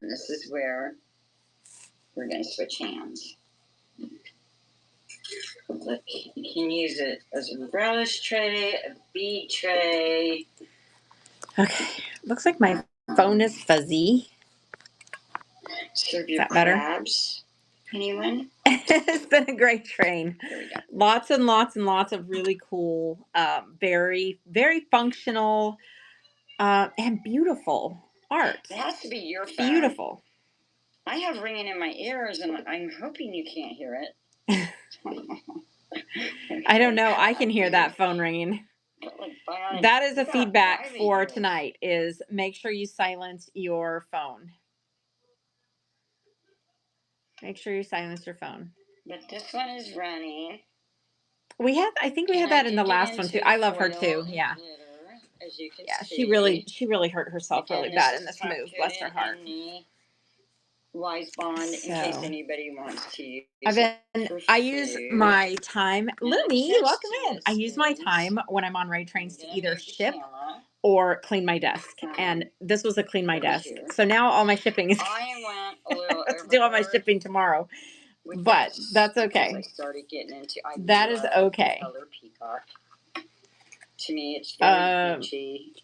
This is where we're going to switch hands. Look, you can use it as a relish tray, a bead tray. Okay, looks like my phone is fuzzy. Serve your crabs, anyone? It's been a great train. There we go. Lots and lots and lots of really cool, very, very functional, and beautiful art. It has to be your phone. Beautiful. I have ringing in my ears, and I'm hoping you can't hear it. I don't know. I can hear that phone ringing. That is a feedback for tonight, is make sure you silence your phone. Make sure you silence your phone. But this one is running. I think we had that in the last one too. I love her too. Yeah. As you can see. She really hurt herself really bad in this move. Bless her heart. Wise Bond, in case anybody wants to use I use my time. Lumi, welcome in. I use my time when I'm on raid trains to either ship or clean my desk. And this was a clean my desk. So now all my shipping is I went a little to do all my shipping tomorrow. But that's okay. I started getting into that is okay. Color peacock. To me, it's very peachy.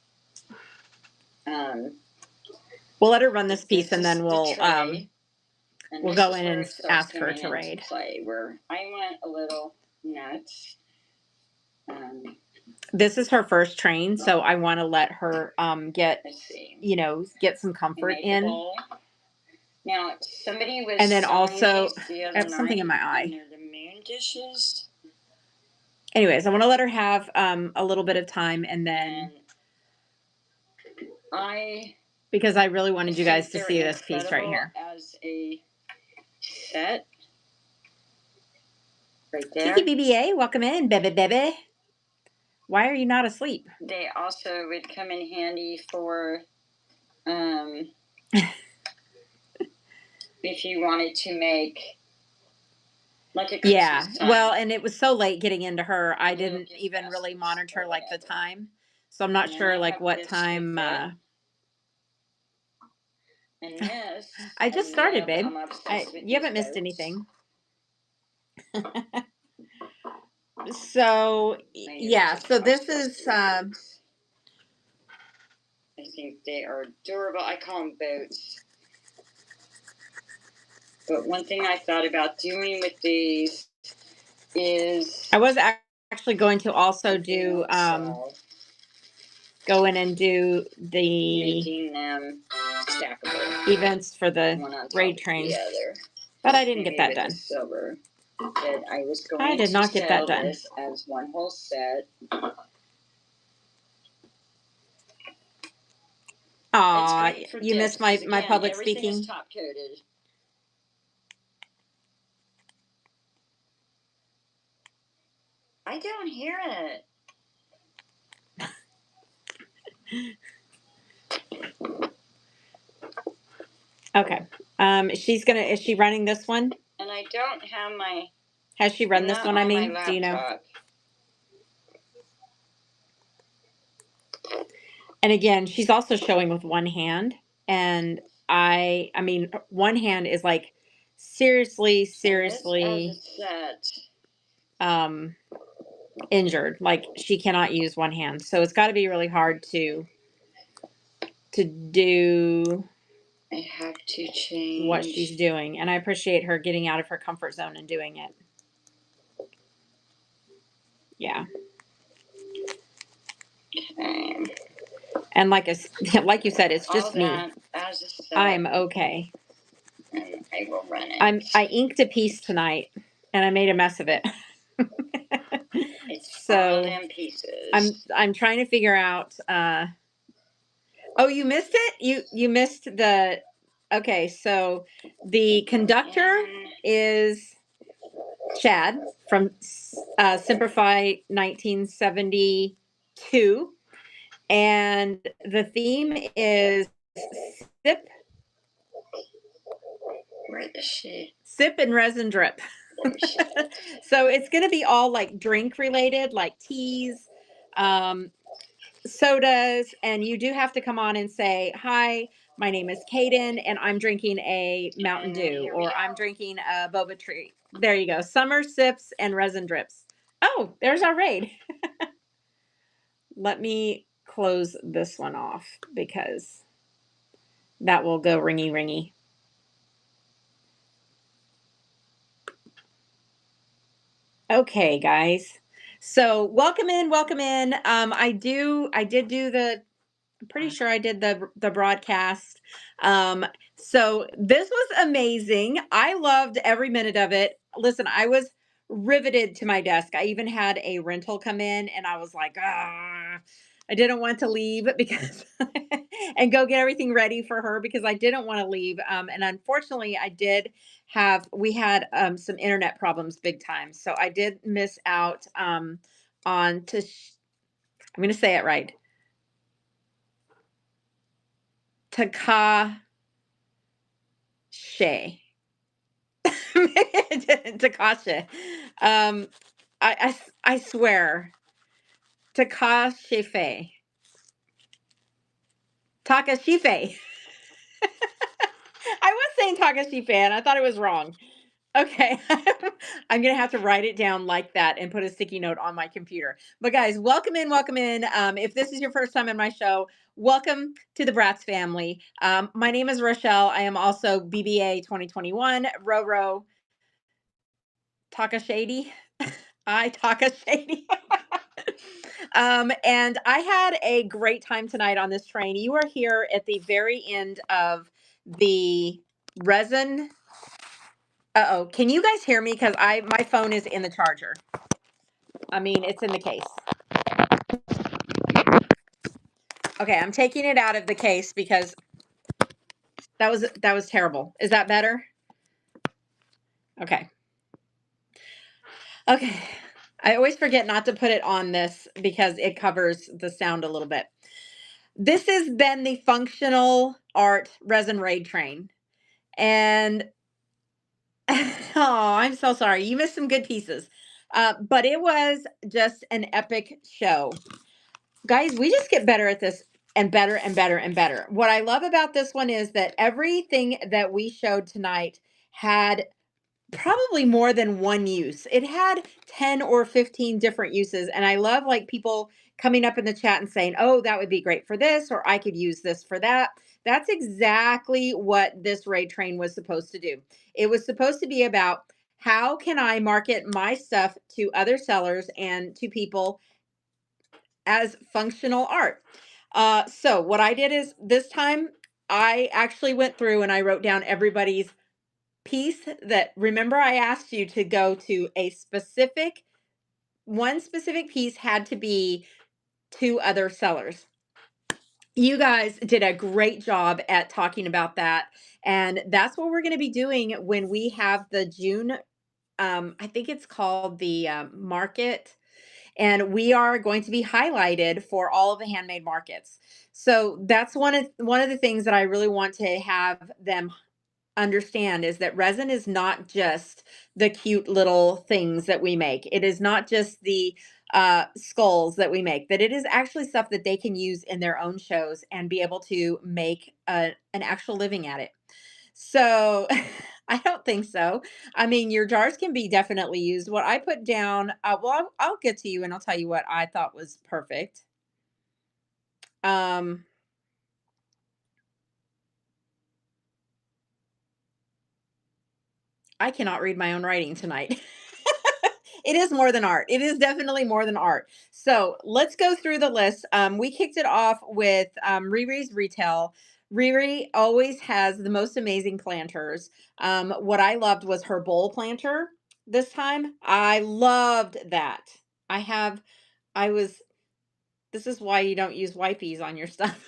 We'll let her run this piece, and then we'll go in and ask her to raid. Play where I went a little nuts. This is her first train, so I want to let her get some comfort in. Now somebody was, and then also I have something in my eye. The moon dishes. Anyways, I want to let her have a little bit of time, and then because I really wanted you guys to see this piece right here. As a set. Right there. Kiki BBA, welcome in, baby. Why are you not asleep? They also would come in handy for if you wanted to make like a Christmas time. Well, and it was so late getting into her, I didn't even really monitor like the time. So I'm not sure like what time and this I just started, babe. You haven't missed anything. So yeah, so this is I think they are durable. I call them boats. But one thing I thought about doing with these is I was actually going to also do go in and do the making them stackable events for the raid train, but I didn't get that done. Silver. That I did not get that done. As one whole set. Aw, you missed my public speaking. Is top coated. I don't hear it. Okay. Is she running this one? And I don't have my. Has she run this one? I mean, do you know? And again, she's also showing with one hand, and I mean, one hand is like seriously, injured. Like she cannot use one hand, so it's got to be really hard to do. I have to change what she's doing, and I appreciate her getting out of her comfort zone and doing it. Yeah. Okay. And like you said, it's just me. I'm okay. And I will run it. I inked a piece tonight, and I made a mess of it. It's all them pieces. I'm trying to figure out. Oh, you missed it. You missed the. Okay, so the conductor is Chad from Simplify 1972. And the theme is sip. Where is she? Sip and resin drip. So it's going to be all like drink related, like teas, sodas, and you do have to come on and say, hi, My name is Kaden, and I'm drinking a Mountain And Dew, here we or go. I'm drinking a boba tree. There you go. Summer sips and resin drips. Oh, there's our raid. Let me close this one off because that will go ringy ringy. Okay, guys. So welcome in, welcome in. I did do the. I'm pretty sure I did the broadcast. So this was amazing. I loved every minute of it. Listen, I was riveted to my desk. I even had a rental come in, and I was like, ah, I didn't want to leave because and go get everything ready for her because I didn't want to leave. And unfortunately, we had some internet problems big time, so I did miss out on to. I'm going to say it right. Takashe. Takashe. Um, I swear. Takashife. Takashife. I was saying Takashife and I thought it was wrong. Okay. I'm going to have to write it down like that and put a sticky note on my computer. But guys, welcome in, welcome in. If this is your first time in my show, welcome to the Bratz family. My name is Rochelle. I am also BBA 2021, Roro Takashady. I Takashady. And I had a great time tonight on this train. You are here at the very end of the resin. Uh-oh. Can you guys hear me? Because my phone is in the charger. I mean, it's in the case. Okay, I'm taking it out of the case because that was terrible. Is that better? Okay. Okay. I always forget not to put it on this because it covers the sound a little bit. This has been the functional art resin raid train. And oh, I'm so sorry. You missed some good pieces. But it was just an epic show. Guys, we just get better at this and better and better and better. What I love about this one is that everything that we showed tonight had probably more than one use. It had 10 or 15 different uses. And I love like people coming up in the chat and saying, oh, that would be great for this, or I could use this for that. That's exactly what this raid train was supposed to do. It was supposed to be about how can I market my stuff to other sellers and to people as functional art. So what I did is this time I actually went through and I wrote down everybody's piece that, remember, I asked you to go to one specific piece had to be two other sellers. You guys did a great job at talking about that. And that's what we're going to be doing when we have the June, I think it's called the market. And we are going to be highlighted for all of the handmade markets. So that's one of the things that I really want to have them understand is that resin is not just the cute little things that we make. It is not just the skulls that we make, that it is actually stuff that they can use in their own shows and be able to make an actual living at it. So I don't think so. I mean, your jars can be definitely used. What I put down, well, I'll get to you and I'll tell you what I thought was perfect. Um, I cannot read my own writing tonight. It is more than art. It is definitely more than art. So let's go through the list. We kicked it off with Riri's Retail. Riri always has the most amazing planters. What I loved was her bowl planter this time. I loved that. I have, I was this is why you don't use wipies on your stuff.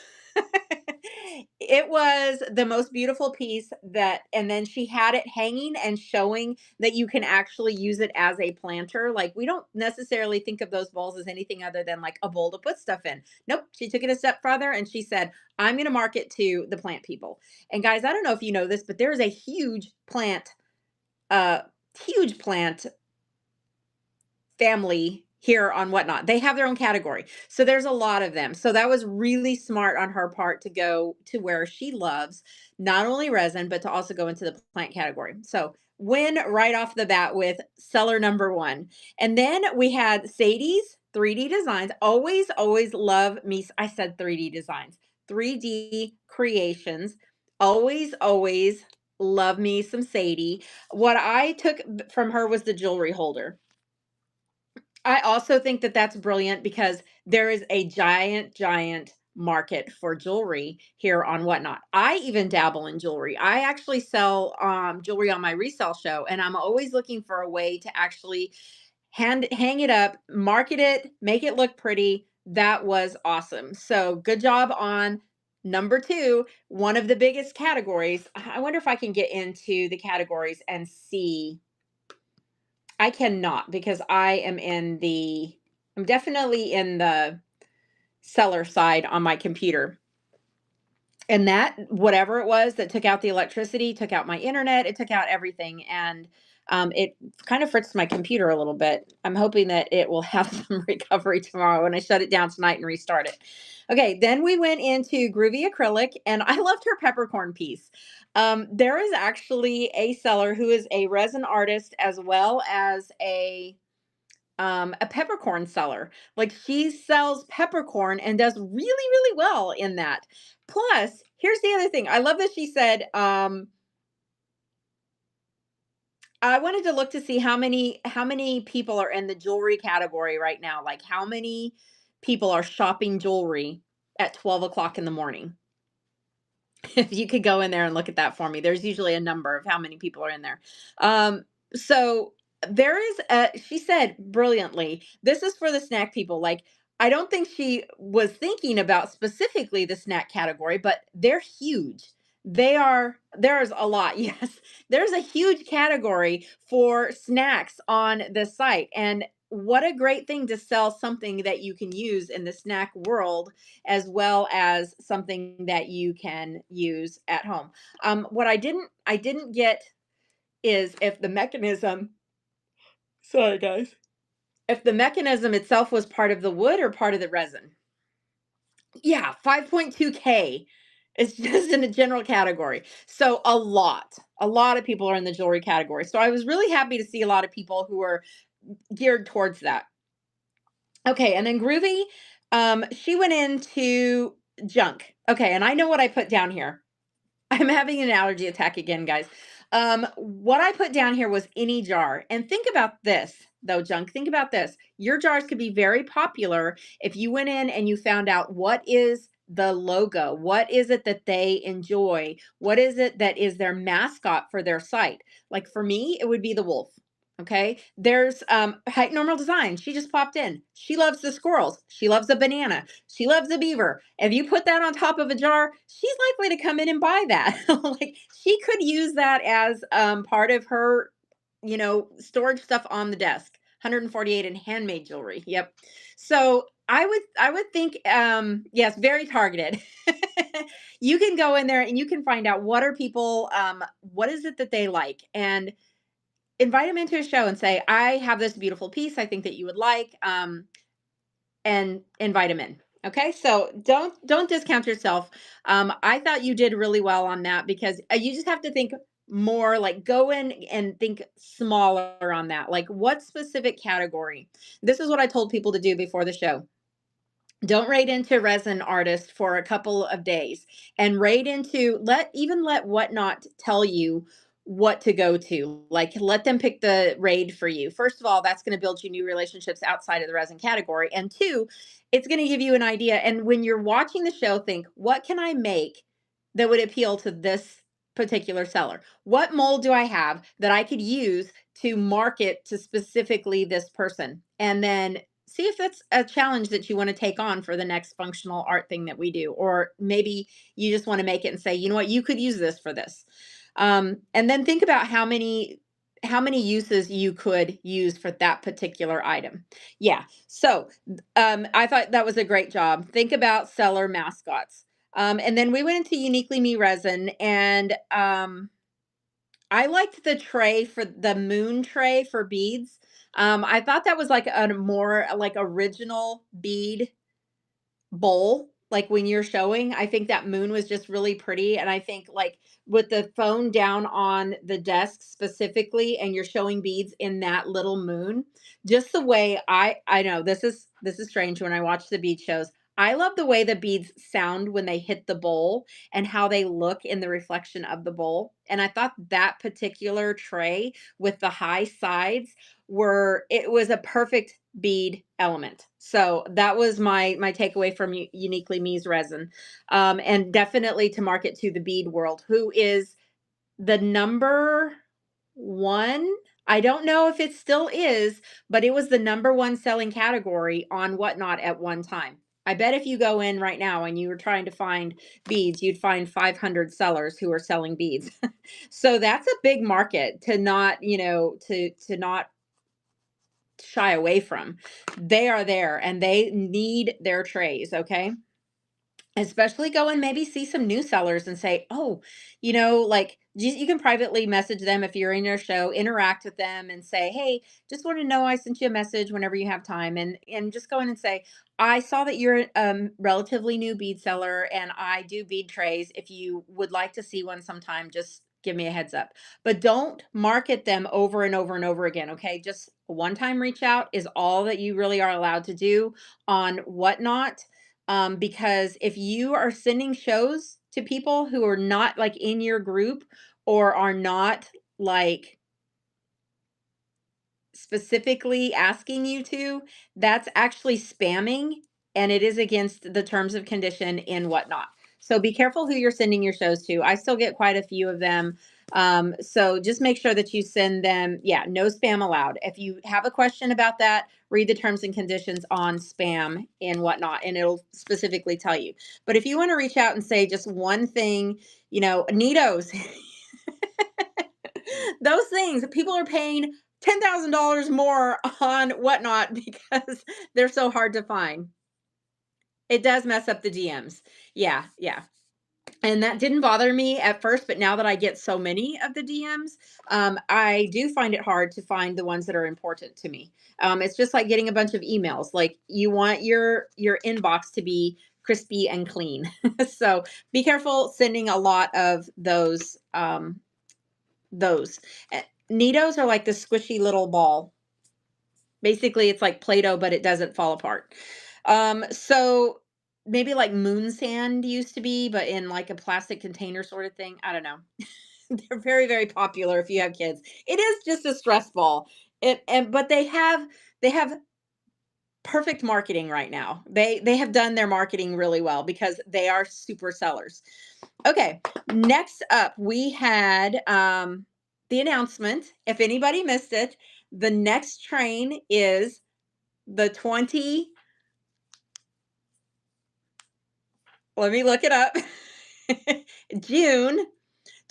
It was the most beautiful piece that, and then she had it hanging and showing that you can actually use it as a planter. Like, we don't necessarily think of those bowls as anything other than like a bowl to put stuff in. Nope. She took it a step further and she said, I'm going to market to the plant people. And guys, I don't know if you know this, but there is a huge plant family here on Whatnot. They have their own category. So there's a lot of them. So that was really smart on her part to go to where she loves not only resin, but to also go into the plant category. So win right off the bat with seller number one. And then we had Sadie's 3D designs. Always, always love me. I said 3D designs, 3D creations. Always, always love me some Sadie. What I took from her was the jewelry holder. I also think that that's brilliant because there is a giant, giant market for jewelry here on Whatnot. I even dabble in jewelry. I actually sell jewelry on my resale show, and I'm always looking for a way to actually hang it up, market it, make it look pretty. That was awesome. So good job on number two, one of the biggest categories. I wonder if I can get into the categories and see. I cannot because I'm definitely in the seller side on my computer. And that, whatever it was that took out the electricity, took out my internet, it took out everything. And it kind of fritzed my computer a little bit. I'm hoping that it will have some recovery tomorrow when I shut it down tonight and restart it. Okay, then we went into Groovy Acrylic, and I loved her peppercorn piece. There is actually a seller who is a resin artist as well as a peppercorn seller. Like she sells peppercorn and does really, really well in that. Plus, here's the other thing. I love that she said, I wanted to look to see how many people are in the jewelry category right now. Like how many people are shopping jewelry at 12 o'clock in the morning. If you could go in there and look at that for me. There's usually a number of how many people are in there. So there is she said brilliantly, this is for the snack people. Like, I don't think she was thinking about specifically the snack category, but they're huge. There's a lot. Yes. There's a huge category for snacks on the site. And what a great thing to sell something that you can use in the snack world as well as something that you can use at home. What I didn't get is if the mechanism, sorry guys, if the mechanism itself was part of the wood or part of the resin. Yeah, 5.2K is just in a general category. So a lot of people are in the jewelry category. So I was really happy to see a lot of people who are geared towards that. Okay, and then Groovy, she went into junk. Okay, and I know what I put down here. I'm having an allergy attack again, guys. What I put down here was any jar. And think about this, though, Junk. Think about this. Your jars could be very popular if you went in and you found out what is the logo, what is it that they enjoy, what is it that is their mascot for their site. Like for me, it would be the wolf. Okay, there's Height Normal Design. She just popped in. She loves the squirrels. She loves the banana. She loves the beaver. If you put that on top of a jar, she's likely to come in and buy that. Like she could use that as part of her, storage stuff on the desk. 148 in handmade jewelry. Yep. So I would think yes, very targeted. You can go in there and you can find out what are people what is it that they like, and invite them into a show and say, I have this beautiful piece I think that you would like, and invite them in. Okay, so don't discount yourself. I thought you did really well on that because you just have to think more, like go in and think smaller on that. Like what specific category? This is what I told people to do before the show. Don't raid into resin artist for a couple of days, and raid into let Whatnot tell you what to go to. Like let them pick the raid for you. First of all, that's going to build you new relationships outside of the resin category, and two, it's going to give you an idea. And when you're watching the show, think, what can I make that would appeal to this particular seller? What mold do I have that I could use to market to specifically this person? And then see if that's a challenge that you want to take on for the next functional art thing that we do. Or maybe you just want to make it and say, you know what, you could use this for this. And then think about how many uses you could use for that particular item. Yeah. So I thought that was a great job. Think about seller mascots. And then we went into Uniquely Me Resin, and I liked the tray for the moon tray for beads. I thought that was like a more like original bead bowl, like when you're showing. I think that moon was just really pretty, and I think like with the phone down on the desk specifically and you're showing beads in that little moon, just the way I know this is strange when I watch the bead shows. I love the way the beads sound when they hit the bowl and how they look in the reflection of the bowl. And I thought that particular tray with the high sides were it was a perfect bead element. So that was my takeaway from Uniquely Me's resin, and definitely to market to the bead world, who is the number one. I don't know if it still is, but it was the number one selling category on Whatnot at one time. I bet if you go in right now and you were trying to find beads, you'd find 500 sellers who are selling beads. So that's a big market to not, to not shy away from. They are there and they need their trays, okay? Especially go and maybe see some new sellers and say, oh, like you can privately message them if you're in your show, interact with them and say, hey, just want to know I sent you a message whenever you have time. And just go in and say, I saw that you're a relatively new bead seller and I do bead trays. If you would like to see one sometime, just give me a heads up. But don't market them over and over and over again, okay? Just one time reach out is all that you really are allowed to do on Whatnot, because if you are sending shows to people who are not like in your group or are not like specifically asking you to, that's actually spamming and it is against the terms of condition in Whatnot. So be careful who you're sending your shows to. I still get quite a few of them. So just make sure that you send them. Yeah, no spam allowed. If you have a question about that, read the terms and conditions on spam and Whatnot, and it'll specifically tell you. But if you want to reach out and say just one thing, neatos, those things, people are paying $10,000 more on Whatnot because they're so hard to find. It does mess up the DMs. Yeah, yeah. And that didn't bother me at first, but now that I get so many of the DMs, I do find it hard to find the ones that are important to me. It's just like getting a bunch of emails. Like you want your inbox to be crispy and clean. So be careful sending a lot of those. Those Neatos are like this squishy little ball. Basically, it's like Play-Doh, but it doesn't fall apart. So maybe like moon sand used to be, but in like a plastic container sort of thing. I don't know. They're very, very popular if you have kids. It is just a stress ball. But they have perfect marketing right now. They have done their marketing really well because they are super sellers. Okay, next up we had the announcement. If anybody missed it, the next train is the 20, let me look it up. June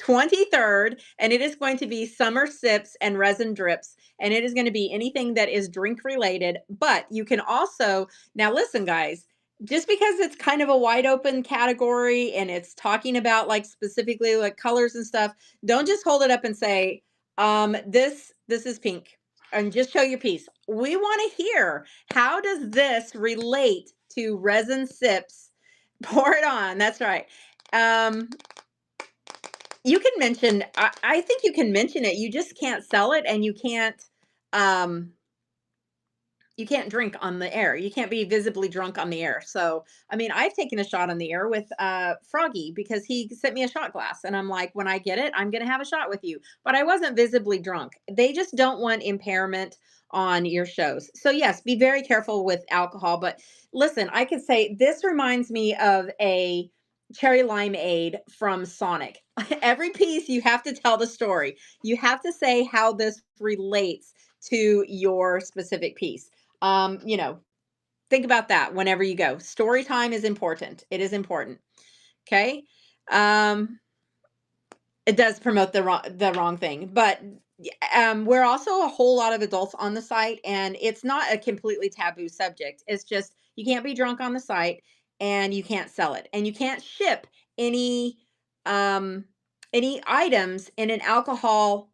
23rd, and it is going to be summer sips and resin drips, and it is going to be anything that is drink related. But you can also, now listen guys, just because it's kind of a wide open category and it's talking about like specifically like colors and stuff, don't just hold it up and say this is pink and just show your piece. We want to hear, how does this relate to resin sips? Pour it on, that's right. You can mention, I think you can mention it. You just can't sell it and um you can't drink on the air. You can't be visibly drunk on the air. So, I mean, I've taken a shot on the air with Froggy because he sent me a shot glass and I'm like, when I get it, I'm going to have a shot with you. But I wasn't visibly drunk. They just don't want impairment on your shows. So, yes, be very careful with alcohol, but listen, I could say this reminds me of a cherry limeade from Sonic. Every piece you have to tell the story. You have to say how this relates to your specific piece. You know, think about that whenever you go. Story time is important. It is important. Okay. Um, it does promote the wrong thing, but we're also a whole lot of adults on the site, and it's not a completely taboo subject. It's just you can't be drunk on the site, and you can't sell it, and you can't ship any um any items in an alcohol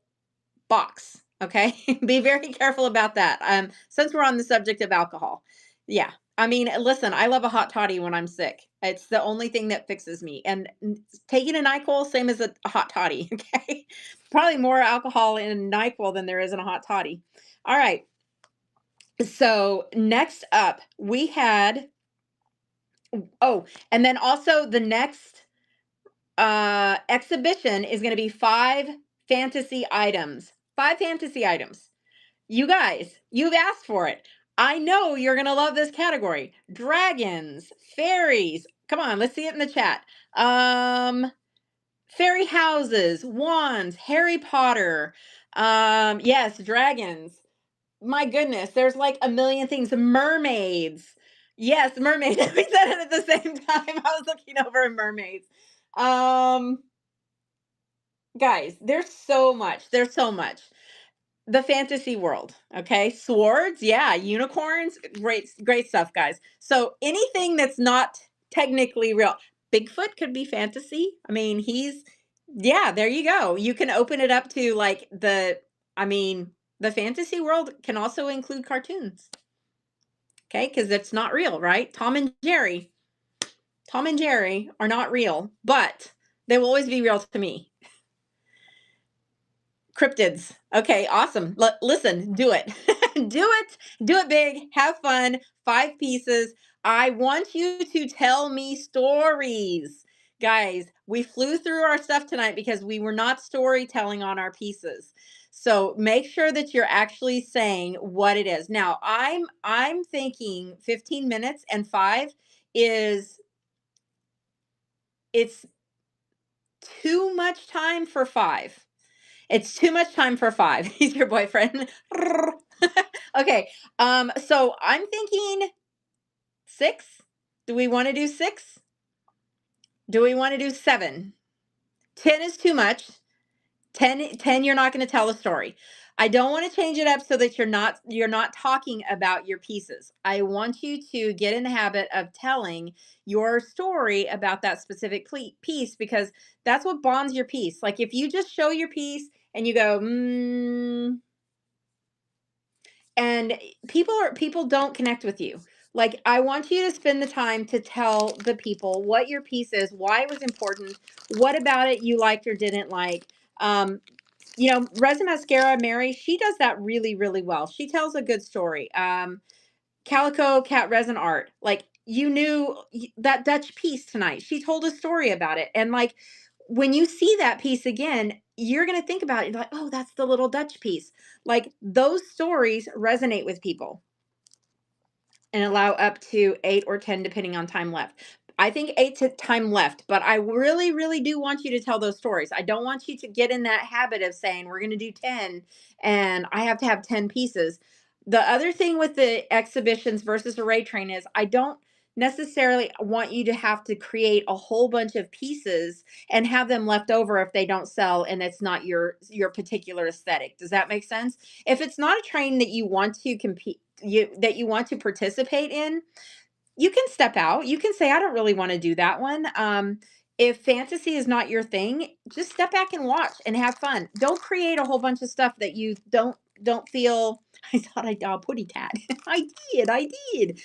box. Okay. Be very careful about that. Since we're on the subject of alcohol. Yeah. I mean, listen, I love a hot toddy when I'm sick. It's the only thing that fixes me. And taking a NyQuil, same as a hot toddy. Okay. Probably more alcohol in NyQuil than there is in a hot toddy. All right. So next up, we had, oh, and then also the next exhibition is going to be 5 fantasy items. 5 fantasy items. You guys, you've asked for it. I know you're going to love this category. Dragons, fairies. Come on, let's see it in the chat. Fairy houses, wands, Harry Potter. Yes, dragons. My goodness, there's like a million things. Mermaids. Yes, mermaids. We said it at the same time. I was looking over mermaids. Um, guys, there's so much. There's so much. The fantasy world, okay? Swords, yeah, unicorns, great stuff, guys. So anything that's not technically real. Bigfoot could be fantasy. I mean, yeah, there you go. You can open it up to like I mean, the fantasy world can also include cartoons. Okay? Cuz it's not real, right? Tom and Jerry are not real, but they will always be real to me. Cryptids. Okay, awesome. Listen, do it. Do it. Do it big. Have fun. 5 pieces. I want you to tell me stories. Guys, we flew through our stuff tonight because we were not storytelling on our pieces. So make sure that you're actually saying what it is. Now, I'm thinking 15 minutes and 5 is it's too much time for 5. It's too much time for 5. He's your boyfriend. Okay. So I'm thinking 6. Do we want to do 6? Do we want to do 7? 10 is too much. 10, you're not going to tell a story. I don't want to change it up so that you're not talking about your pieces. I want you to get in the habit of telling your story about that specific piece, because that's what bonds your piece. Like if you just show your piece and you go, and people don't connect with you. Like I want you to spend the time to tell the people what your piece is, why it was important, what about it you liked or didn't like. um Resin Mascara, Mary, she does that really, really well. She tells a good story. Calico Cat Resin Art, like you knew that Dutch piece tonight. She told a story about it. And like when you see that piece again, you're going to think about it. You're like, oh, that's the little Dutch piece. Like those stories resonate with people and allow up to 8 or 10, depending on time left. I think 8 to time left, but I really, really do want you to tell those stories. I don't want you to get in that habit of saying we're going to do 10 and I have to have 10 pieces. The other thing with the exhibitions versus array train is I don't necessarily want you to have to create a whole bunch of pieces and have them left over if they don't sell and it's not your particular aesthetic. Does that make sense? If it's not a train that you want to compete, that you want to participate in, you can step out. You can say, I don't really want to do that one. If fantasy is not your thing, just step back and watch and have fun. Don't create a whole bunch of stuff that you don't feel. I thought I saw a putty tat. I did.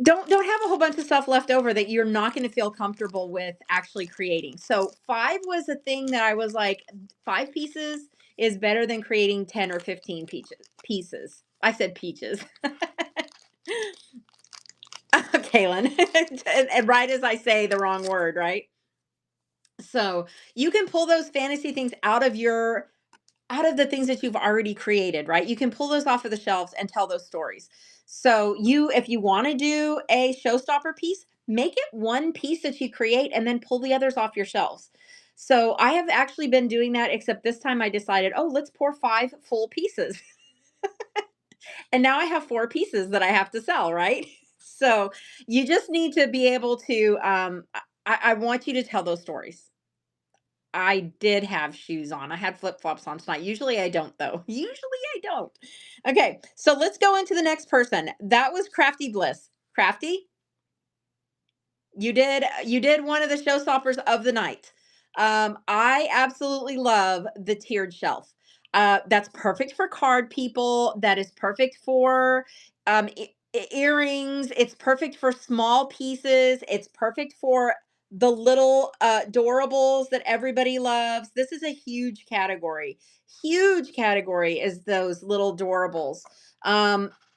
Don't have a whole bunch of stuff left over that you're not going to feel comfortable with actually creating. So 5 was a thing that I was like, 5 pieces is better than creating 10 or 15 pieces. I said peaches. Kaylin. And right as I say the wrong word, right? So you can pull those fantasy things out of the things that you've already created, right? You can pull those off of the shelves and tell those stories. So if you want to do a showstopper piece, make it one piece that you create and then pull the others off your shelves. So I have actually been doing that, except this time I decided, oh, let's pour 5 full pieces. And now I have 4 pieces that I have to sell, right? So you just need to be able to, I want you to tell those stories. I did have shoes on. I had flip-flops on tonight. Usually I don't, though. Usually I don't. Okay, so let's go into the next person. That was Crafty Bliss. Crafty, you did one of the showstoppers of the night. I absolutely love the tiered shelf. That's perfect for card people. That is perfect for earrings. It's perfect for small pieces. It's perfect for the little durables that everybody loves. This is a huge category. Huge category is those little durables.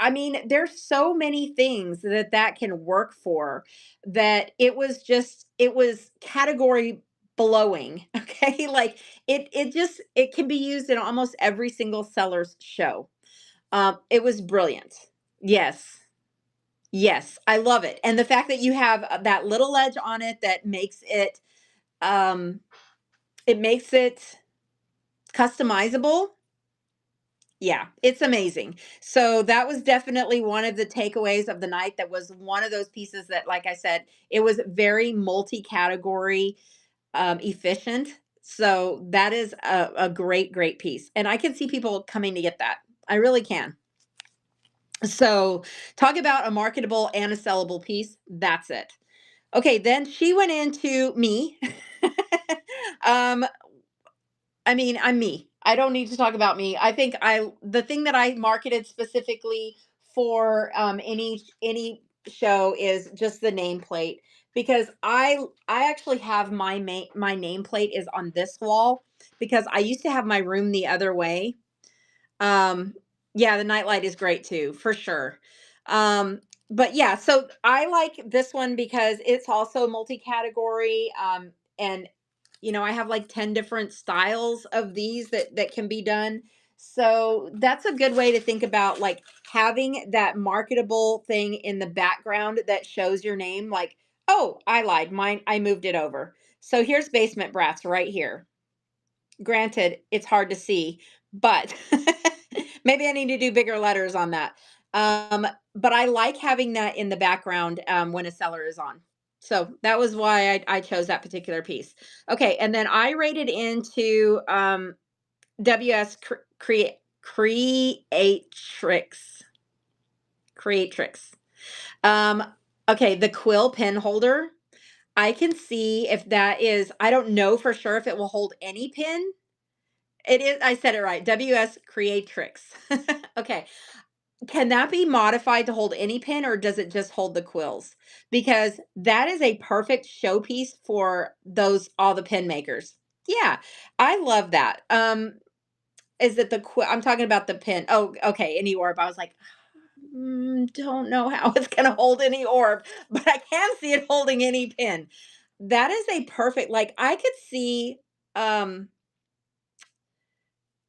I mean, there's so many things that can work for, that it was category blowing. Okay. Like it can be used in almost every single seller's show. It was brilliant. Yes. Yes. I love it. And the fact that you have that little edge on it that um, makes it customizable. Yeah, it's amazing. So that was definitely one of the takeaways of the night. That was one of those pieces that, like I said, it was very multi-category, efficient. So that is a great, great piece. And I can see people coming to get that. I really can. So talk about a marketable and a sellable piece. That's it. Okay, then she went into me. um, I mean, I'm me. I don't need to talk about me. I think the thing that I marketed specifically for any show is just the nameplate, because I actually have my nameplate is on this wall, because I used to have my room the other way. um, yeah, the nightlight is great too, for sure. But yeah, so I like this one because it's also multi-category. And I have like 10 different styles of these that can be done. So that's a good way to think about, like, having that marketable thing in the background that shows your name. Like, oh, I lied. Mine, I moved it over. So here's Basement Brats right here. Granted, it's hard to see, but maybe I need to do bigger letters on that. But I like having that in the background when a seller is on. So that was why I chose that particular piece. Okay, and then I rated into WS Creatrix. Creatrix. Um, okay, the quill pen holder. I can see if that is, I don't know for sure if it will hold any pin. It is, I said it right. WS Creatrix. Okay. Can that be modified to hold any pin, or does it just hold the quills? Because that is a perfect showpiece for all the pin makers. Yeah, I love that. Is it the quill? I'm talking about the pin. Oh, okay. Any orb. I was like, don't know how it's going to hold any orb, but I can see it holding any pin. That is a perfect, like, I could see, um,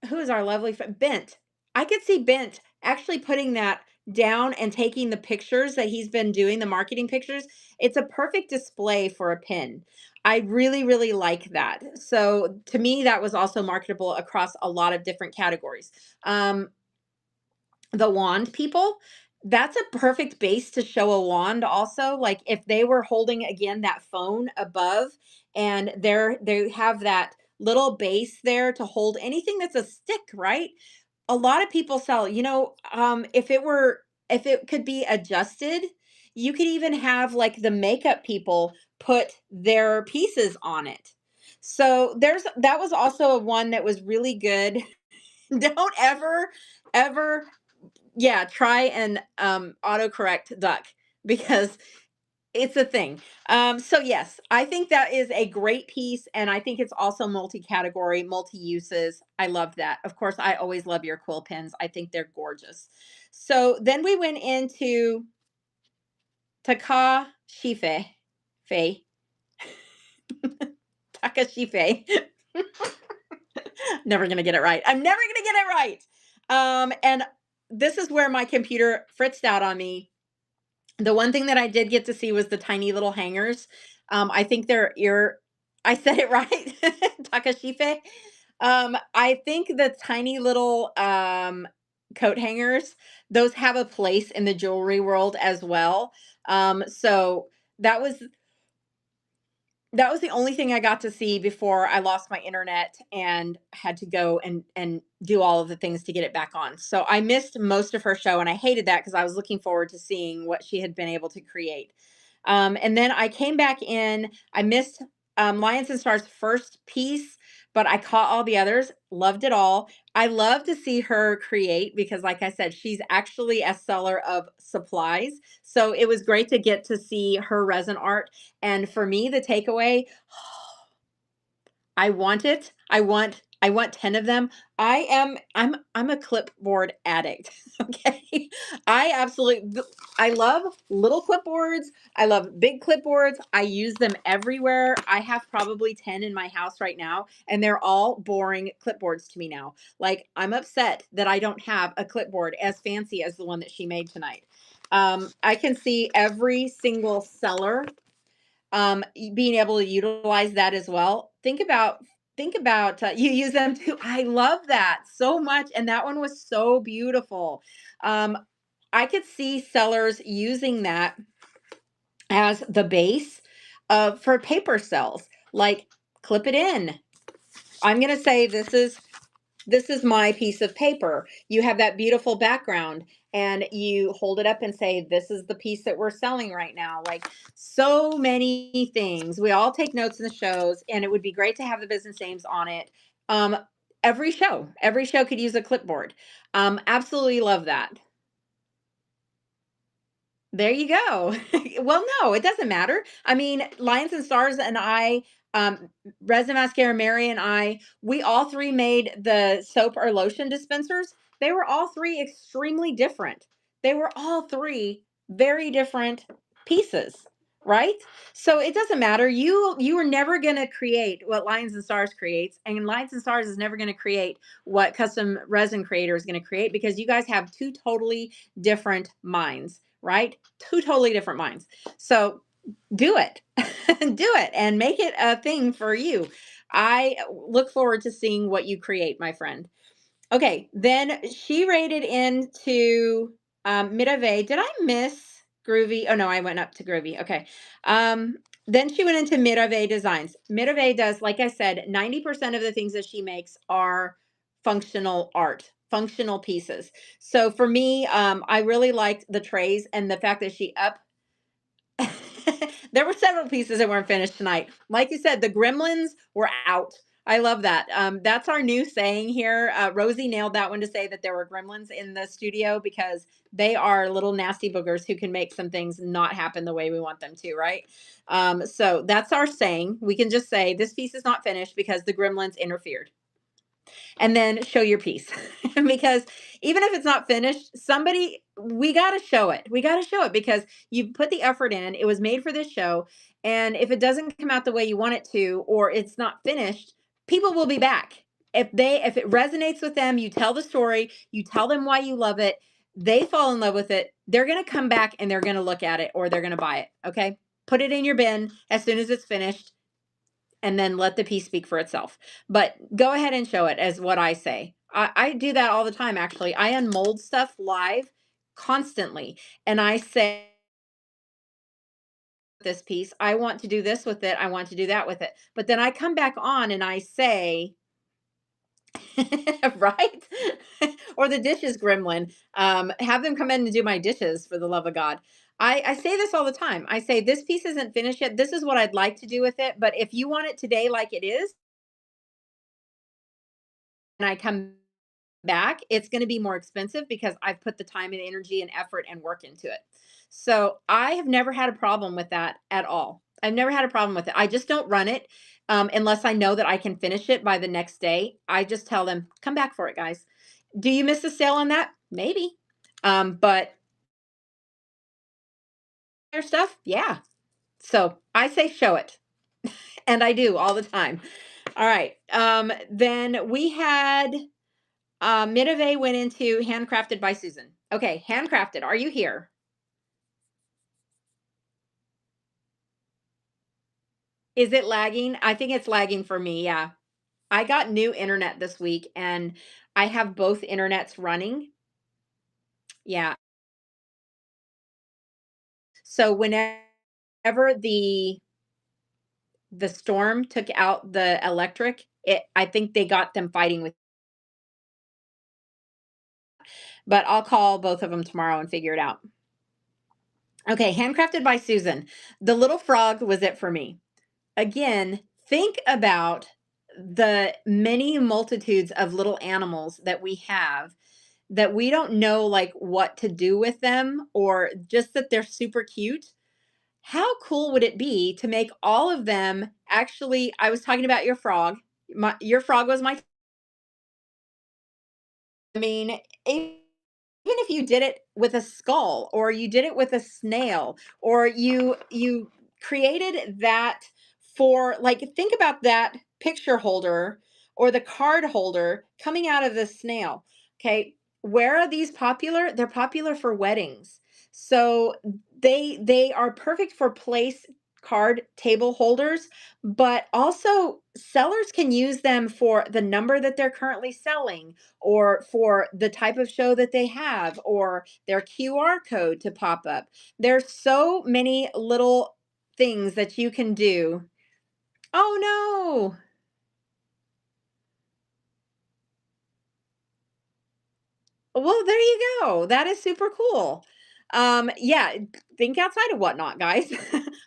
who is our lovely friend? Bent. I could see Bent actually putting that down and taking the pictures that he's been doing, the marketing pictures. It's a perfect display for a pin. I really, really like that. So to me, that was also marketable across a lot of different categories. The wand people, that's a perfect base to show a wand also. Like, if they were holding again that phone above, and they have that little base there to hold anything that's a stick, right? A lot of people sell, if it could be adjusted, you could even have like the makeup people put their pieces on it. So that was also a one that was really good. Don't ever, yeah, try and autocorrect duck, because it's a thing. So yes, I think that is a great piece, and I think it's also multi-category, multi-uses. I love that. Of course, I always love your quill pens. I think they're gorgeous. So then we went into Takashife. Faye. Takashife. Never gonna get it right. I'm never gonna get it right. And this is where my computer fritzed out on me. The one thing that I did get to see was the tiny little hangers. I think they're ear. I said it right, Takashife. I think the tiny little coat hangers, those have a place in the jewelry world as well. So that was the only thing I got to see before I lost my internet and had to go and do all of the things to get it back on. So I missed most of her show, and I hated that because I was looking forward to seeing what she had been able to create. And then I came back in. I missed Lions and Stars' first piece, but I caught all the others, loved it all. I love to see her create because, like I said, she's actually a seller of supplies. So it was great to get to see her resin art. And for me, the takeaway, I want it. I want 10 of them. I'm a clipboard addict. Okay. I absolutely I love little clipboards. I love big clipboards. I use them everywhere. I have probably 10 in my house right now, and they're all boring clipboards to me now. Like, I'm upset that I don't have a clipboard as fancy as the one that she made tonight. I can see every single seller being able to utilize that as well. Think about you use them too. I love that so much, and that one was so beautiful. um I could see sellers using that as the base for paper cells, like clip it in. I'm going to say this is my piece of paper. You have that beautiful background and you hold it up and say, this is the piece that we're selling right now. Like, so many things. We all take notes in the shows, and it would be great to have the business names on it. Um, every show could use a clipboard. Absolutely love that. There you go. Well, no, it doesn't matter. I mean, Lions and Stars and I, Resin Mascara Mary and I, we all three made the soap or lotion dispensers. They were all three extremely different. They were all three very different pieces, right? So it doesn't matter. You are never going to create what Lions and Stars creates, and Lions and Stars is never going to create what Custom Resin Creator is going to create, because you guys have two totally different minds, right? Two totally different minds. So do it. Do it and make it a thing for you. I look forward to seeing what you create, my friend. Okay, then she rated into Midave. Did I miss Groovy? Oh no, I went up to Groovy. Okay. Then she went into Midave Designs. Midave does, like I said, 90% of the things that she makes are functional art, functional pieces. So for me, I really liked the trays and the fact that she up there were several pieces that weren't finished tonight. Like you said, the gremlins were out. I love that. That's our new saying here. Rosie nailed that one to say that there were gremlins in the studio, because they are little nasty boogers who can make some things not happen the way we want them to, right? So that's our saying. We can just say this piece is not finished because the gremlins interfered, and then show your piece. Because even if it's not finished, we got to show it. We got to show it because you put the effort in. It was made for this show. And if it doesn't come out the way you want it to, or it's not finished, people will be back. If it resonates with them, you tell the story, you tell them why you love it, they fall in love with it, they're going to come back and they're going to look at it, or they're going to buy it. Okay? Put it in your bin as soon as it's finished, and then let the piece speak for itself. But go ahead and show it, as what I say. I do that all the time, actually. I unmold stuff live constantly. And I say, this piece, I want to do this with it. I want to do that with it. But then I come back on and I say, right? Or the dishes gremlin. Have them come in and do my dishes, for the love of God. I say this all the time. I say, this piece isn't finished yet. This is what I'd like to do with it. But if you want it today like it is, and I come back, it's going to be more expensive because I've put the time and energy and effort and work into it. So I have never had a problem with that at all. I've never had a problem with it. I just don't run it unless I know that I can finish it by the next day. I just tell them, come back for it, guys. Do you miss the sale on that? Maybe. But your stuff, yeah. So I say show it. And I do all the time. All right. Then we had Midave went into Handcrafted by Susan. Okay, Handcrafted, are you here? Is it lagging? I think it's lagging for me, yeah. I got new internet this week and I have both internets running. Yeah. So whenever the storm took out the electric, I think they got them fighting with, but I'll call both of them tomorrow and figure it out. Okay, Handcrafted by Susan. The little frog was it for me. Again, think about the many multitudes of little animals that we have that we don't know like what to do with them, or just that they're super cute. How cool would it be to make all of them actually? I was talking about your frog. Your frog was my, I mean, even if you did it with a skull, or you did it with a snail, or you created that for, like, think about that picture holder or the card holder coming out of the snail. Okay, where are these popular? They're popular for weddings. So they are perfect for place card table holders, but also sellers can use them for the number that they're currently selling, or for the type of show that they have, or their QR code to pop up. There's so many little things that you can do. Oh no. Well, there you go. That is super cool. Yeah, think outside of Whatnot, guys.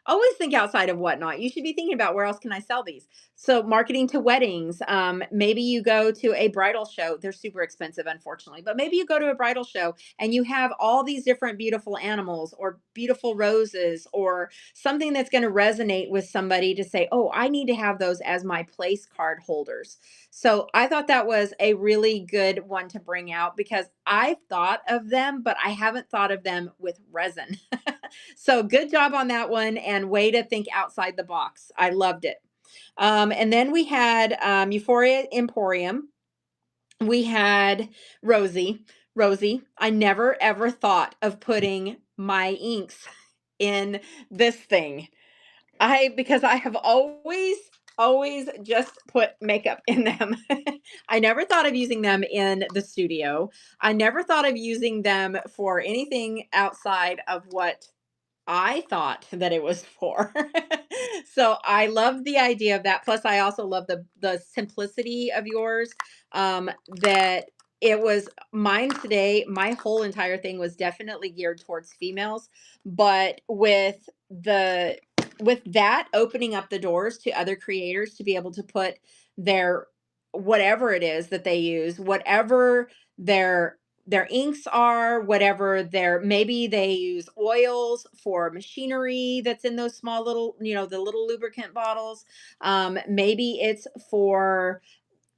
Always think outside of Whatnot. You should be thinking about, where else can I sell these? So, marketing to weddings. Maybe you go to a bridal show. They're super expensive, unfortunately, but maybe you go to a bridal show and you have all these different beautiful animals or beautiful roses, or something that's going to resonate with somebody to say, oh, I need to have those as my place card holders. So I thought that was a really good one to bring out, because I've thought of them, but I haven't thought of them with resin. So good job on that one, and way to think outside the box. I loved it. And then we had Euphoria Emporium. We had Rosie. Rosie, I never ever thought of putting my inks in this thing. Because I have always just put makeup in them. I never thought of using them in the studio. I never thought of using them for anything outside of what I thought that it was for. So I love the idea of that. Plus, I also love the simplicity of yours. That it was mine today. My whole entire thing was definitely geared towards females, but with that opening up the doors to other creators to be able to put their, whatever it is that they use, whatever their inks are, whatever their, maybe they use oils for machinery that's in those small little, the little lubricant bottles. Maybe it's for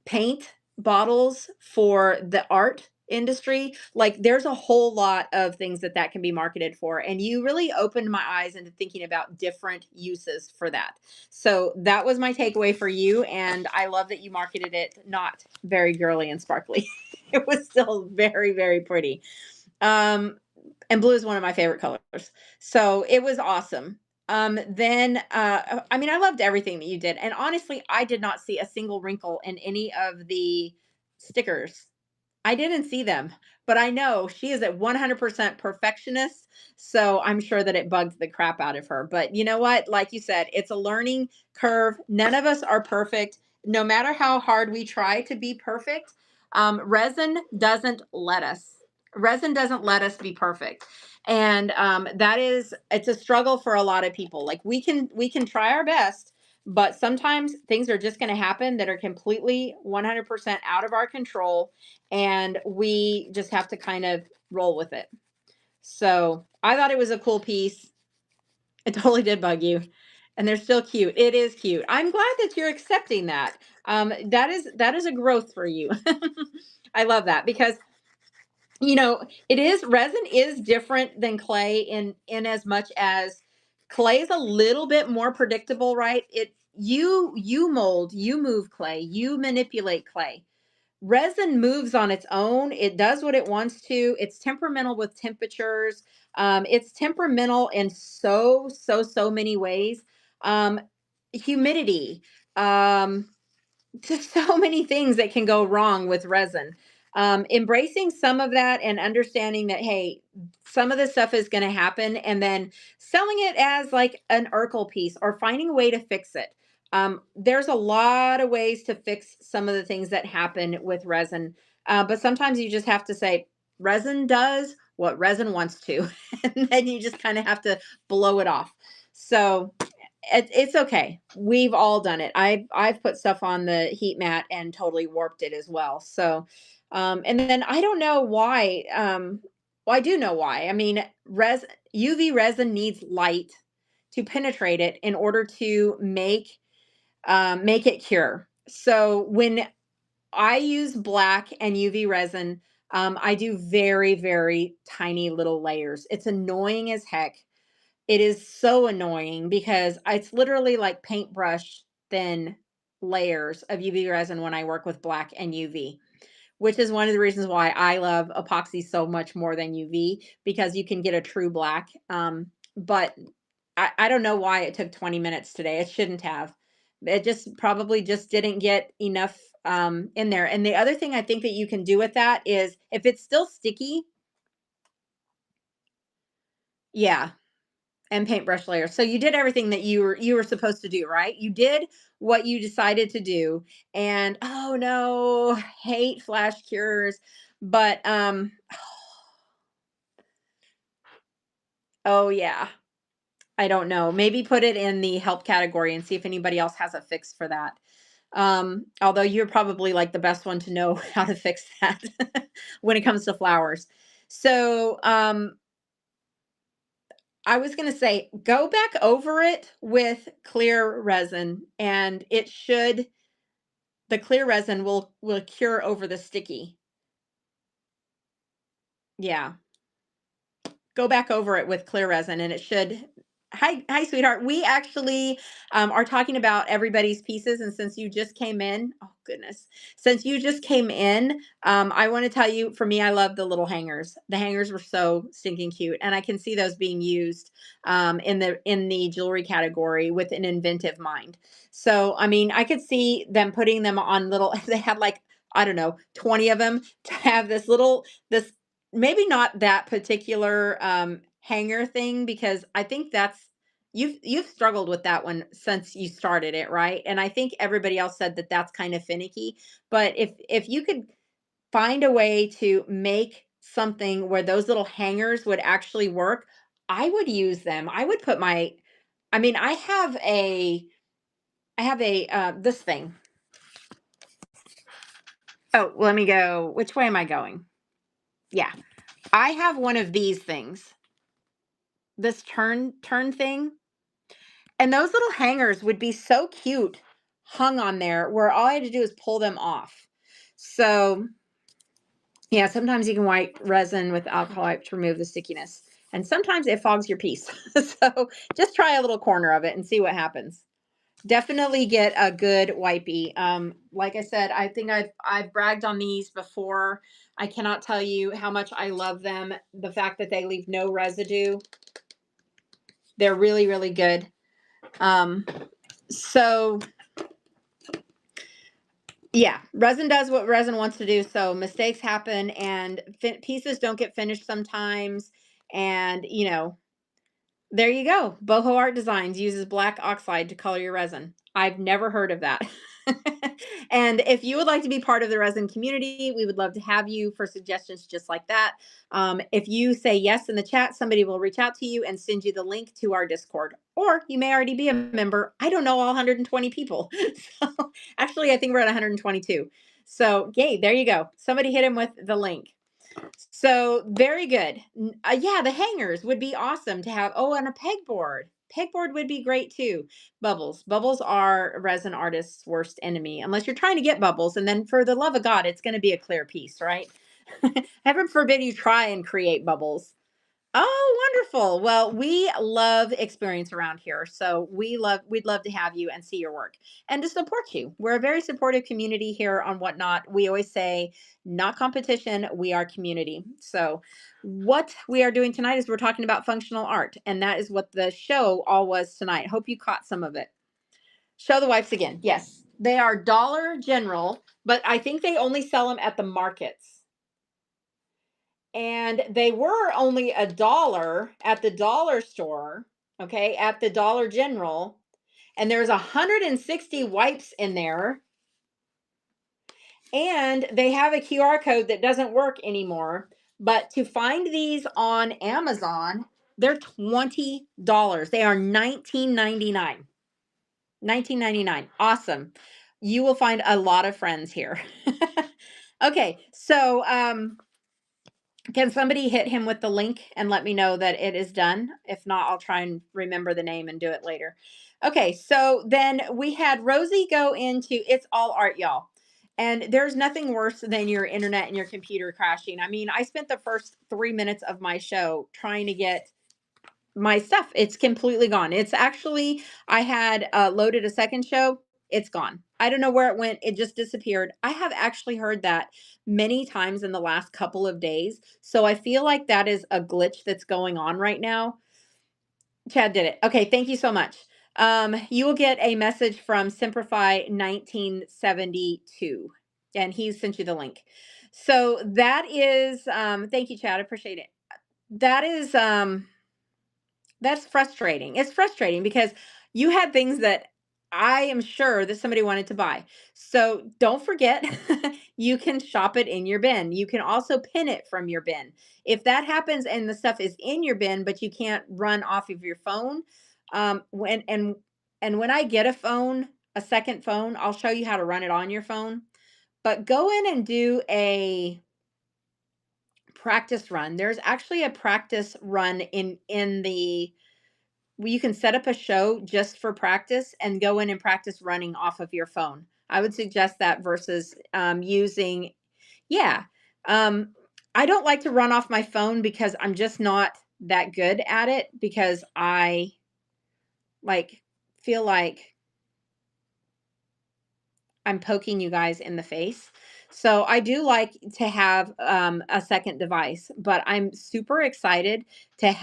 paint bottles for the art industry. Like, there's a whole lot of things that can be marketed for, and you really opened my eyes into thinking about different uses for that. So that was my takeaway for you, and I love that you marketed it not very girly and sparkly. It was still very, very pretty. And blue is one of my favorite colors. So it was awesome. Then I mean, I loved everything that you did. And honestly, I did not see a single wrinkle in any of the stickers. I didn't see them, but I know she is a 100% perfectionist. So I'm sure that it bugged the crap out of her. But you know what? Like you said, it's a learning curve. None of us are perfect. No matter how hard we try to be perfect, resin doesn't let us. Resin doesn't let us be perfect. And it's a struggle for a lot of people. Like, we can try our best, but sometimes things are just going to happen that are completely 100% out of our control, and we just have to kind of roll with it. So I thought it was a cool piece. It totally did bug you. And they're still cute. It is cute. I'm glad that you're accepting that. That is a growth for you. I love that, because it is, resin is different than clay in as much as clay is a little bit more predictable, right? You mold, you move clay, you manipulate clay. Resin moves on its own. It does what it wants to. It's temperamental with temperatures. It's temperamental in so many ways. Um, Humidity. Um, just so many things that can go wrong with resin. Embracing some of that and understanding that, hey, some of this stuff is going to happen, and then selling it as like an Urkel piece, or finding a way to fix it. There's a lot of ways to fix some of the things that happen with resin, but sometimes you just have to say, resin does what resin wants to, and then you just kind of have to blow it off. So It's okay. We've all done it. I've put stuff on the heat mat and totally warped it as well. So, and then I don't know why. Well, I do know why. I mean, UV resin needs light to penetrate it in order to make it cure. So when I use black and UV resin, I do very, very tiny little layers. It's annoying as heck. It is so annoying because it's literally like paintbrush thin layers of UV resin when I work with black and UV, which is one of the reasons why I love epoxy so much more than UV, because you can get a true black. But I don't know why it took 20 minutes today. It shouldn't have. It just probably just didn't get enough in there. And the other thing I think that you can do with that is if it's still sticky, yeah, and paintbrush layers. So you did everything that you were supposed to do, right? You did what you decided to do. And oh no, hate flash cures. But oh yeah. I don't know. Maybe put it in the help category and see if anybody else has a fix for that. Although you're probably like the best one to know how to fix that when it comes to flowers. So, I was going to say, go back over it with clear resin, and the clear resin will cure over the sticky. Yeah. Go back over it with clear resin and it should. Hi sweetheart. We actually are talking about everybody's pieces, and since you just came in, oh goodness, since you just came in, I want to tell you, for me, I love the little hangers. The hangers were so stinking cute, and I can see those being used in the jewelry category with an inventive mind. So I mean, I could see them putting them on little, they had like, I don't know, 20 of them, to have this, maybe not that particular hanger thing, because I think that's, you've struggled with that one since you started it, right? And I think everybody else said that that's kind of finicky. But if you could find a way to make something where those little hangers would actually work, I would use them. I would put my, I mean, I have a this thing. Oh, let me go. Which way am I going? Yeah. I have one of these things, this turn thing, and those little hangers would be so cute hung on there, where all I had to do is pull them off. So yeah, sometimes you can wipe resin with alcohol wipe to remove the stickiness, and sometimes it fogs your piece. So just try a little corner of it and see what happens. Definitely get a good wipey. Like I said, I think I've bragged on these before. I cannot tell you how much I love them. The fact that they leave no residue. They're really, really good. So yeah, resin does what resin wants to do. So mistakes happen, and pieces don't get finished sometimes. And there you go. Boho Art Designs uses black oxide to color your resin. I've never heard of that. And if you would like to be part of the resin community, we would love to have you for suggestions just like that. If you say yes in the chat, somebody will reach out to you and send you the link to our Discord. Or you may already be a member. I don't know all 120 people. So actually, I think we're at 122. So yay, there you go. Somebody hit him with the link. So very good. Yeah, the hangers would be awesome to have. Oh, and a pegboard. Pegboard would be great too. Bubbles. Bubbles are a resin artist's worst enemy, unless you're trying to get bubbles. And then for the love of God, it's going to be a clear piece, right? Heaven forbid you try and create bubbles. Oh, wonderful. Well, we love experience around here. So we'd love to have you and see your work and to support you. We're a very supportive community here on Whatnot. We always say, not competition, we are community. So what we are doing tonight is we're talking about functional art, and that is what the show all was tonight. Hope you caught some of it. Show the wipes again. Yes, they are Dollar General, but I think they only sell them at the markets. And they were only $1 at the dollar store, okay, at the Dollar General. And there's 160 wipes in there. And they have a QR code that doesn't work anymore. But to find these on Amazon, they're $20. They are $19.99. $19.99. Awesome. You will find a lot of friends here. Okay, so can somebody hit him with the link and let me know that it is done? If not, I'll try and remember the name and do it later. Okay, so then we had Rosie go into It's All Art, y'all. And there's nothing worse than your internet and your computer crashing. I mean, I spent the first 3 minutes of my show trying to get my stuff. It's completely gone. It's actually, I had loaded a second show. It's gone. I don't know where it went. It just disappeared. I have actually heard that many times in the last couple of days. So I feel like that is a glitch that's going on right now. Chad did it. Okay, thank you so much. You will get a message from Simplify 1972, and he sent you the link. So that is, thank you, Chad. I appreciate it. That is, that's frustrating. It's frustrating because you had things that I am sure that somebody wanted to buy. So don't forget, you can shop it in your bin. You can also pin it from your bin. If that happens and the stuff is in your bin, but you can't run off of your phone, when I get a phone, a second phone, I'll show you how to run it on your phone. But go in and do a practice run. There's actually a practice run in the you can set up a show just for practice and go in and practice running off of your phone. I would suggest that versus using, yeah. Um, I don't like to run off my phone because I'm just not that good at it because I like feel like I'm poking you guys in the face. So I do like to have a second device, but I'm super excited to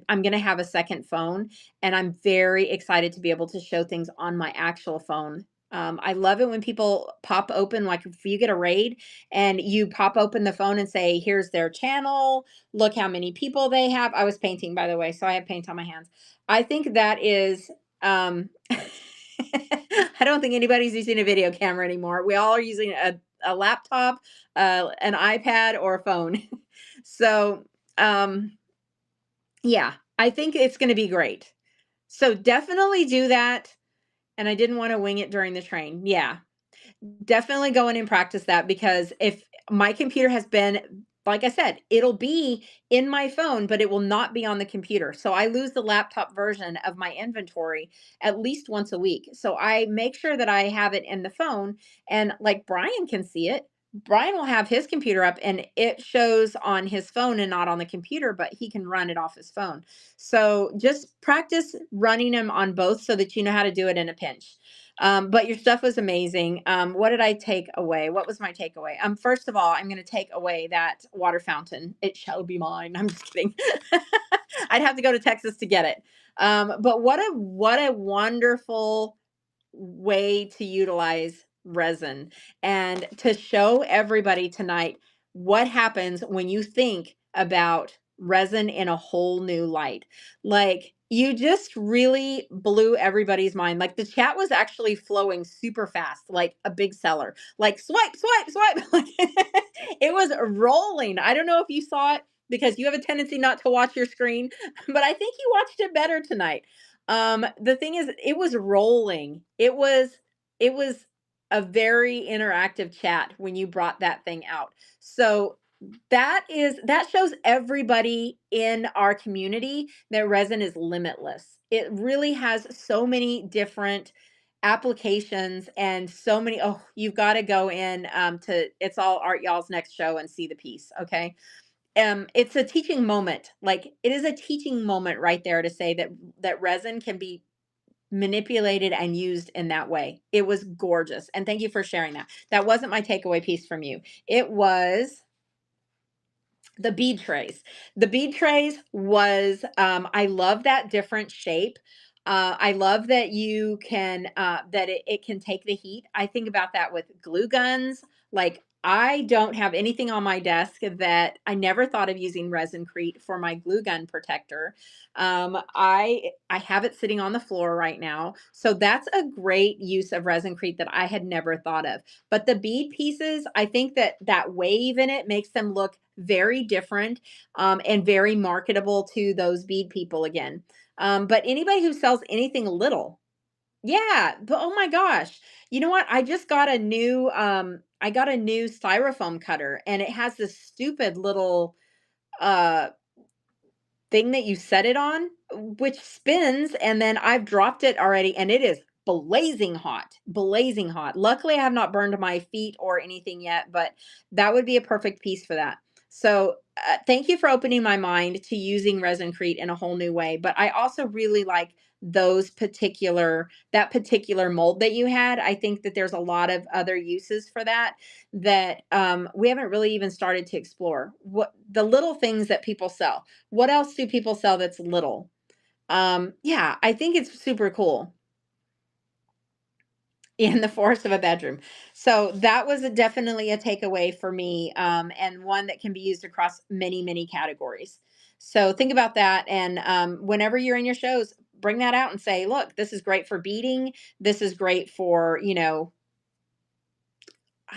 I'm gonna have a second phone, and I'm very excited to be able to show things on my actual phone. I love it when people pop open, like if you get a raid and you pop open the phone and say, "Here's their channel. Look how many people they have." I was painting, by the way, so I have paint on my hands. I think that is. I don't think anybody's using a video camera anymore. We all are using a laptop, an iPad, or a phone. So, yeah, I think it's going to be great. So definitely do that. And I didn't want to wing it during the train. Yeah, definitely go in and practice that because if my computer has been, like I said, it'll be in my phone, but it will not be on the computer. So I lose the laptop version of my inventory at least once a week. So I make sure that I have it in the phone, and like Brian can see it. Brian will have his computer up and it shows on his phone and not on the computer, but he can run it off his phone. So just practice running them on both so that you know how to do it in a pinch. But your stuff was amazing. What did I take away? What was my takeaway? First of all, I'm going to take away that water fountain. It shall be mine. I'm just kidding. I'd have to go to Texas to get it. But what a wonderful way to utilize resin and to show everybody tonight what happens when you think about resin in a whole new light. Like you just really blew everybody's mind. Like the chat was actually flowing super fast, like a big seller. Like swipe, swipe, swipe. Like, it was rolling. I don't know if you saw it because you have a tendency not to watch your screen, but I think you watched it better tonight. The thing is, it was rolling. It was a very interactive chat when you brought that thing out. So that shows everybody in our community that resin is limitless. It really has so many different applications and so many. Oh, you've got to go in to It's All Art Y'all's next show and see the piece. Okay. It's a teaching moment. Like it is a teaching moment right there to say that resin can be manipulated and used in that way. It was gorgeous. And thank you for sharing that. That wasn't my takeaway piece from you. It was the bead trays. The bead trays was I love that different shape. I love that you can that it can take the heat. I think about that with glue guns. Like I don't have anything on my desk that I never thought of using Resincrete for my glue gun protector. I have it sitting on the floor right now. So that's a great use of Resincrete that I had never thought of. But the bead pieces, I think that wave in it makes them look very different and very marketable to those bead people again. But anybody who sells anything little, Yeah, but oh my gosh. You know what? I just got a new I got a new styrofoam cutter, and it has this stupid little uh thing that you set it on, which spins, and then I've dropped it already, and it is blazing hot, blazing hot. Luckily, I have not burned my feet or anything yet, but that would be a perfect piece for that. So, thank you for opening my mind to using resinecrete in a whole new way. But I also really like that particular mold that you had. I think that there's a lot of other uses for that that we haven't really even started to explore. What the little things that people sell, what else do people sell that's little? Yeah, I think it's super cool. In the forest of a bedroom. So that was definitely a takeaway for me, and one that can be used across many, many categories. So think about that. And whenever you're in your shows, bring that out and say, look, this is great for beading. This is great for, I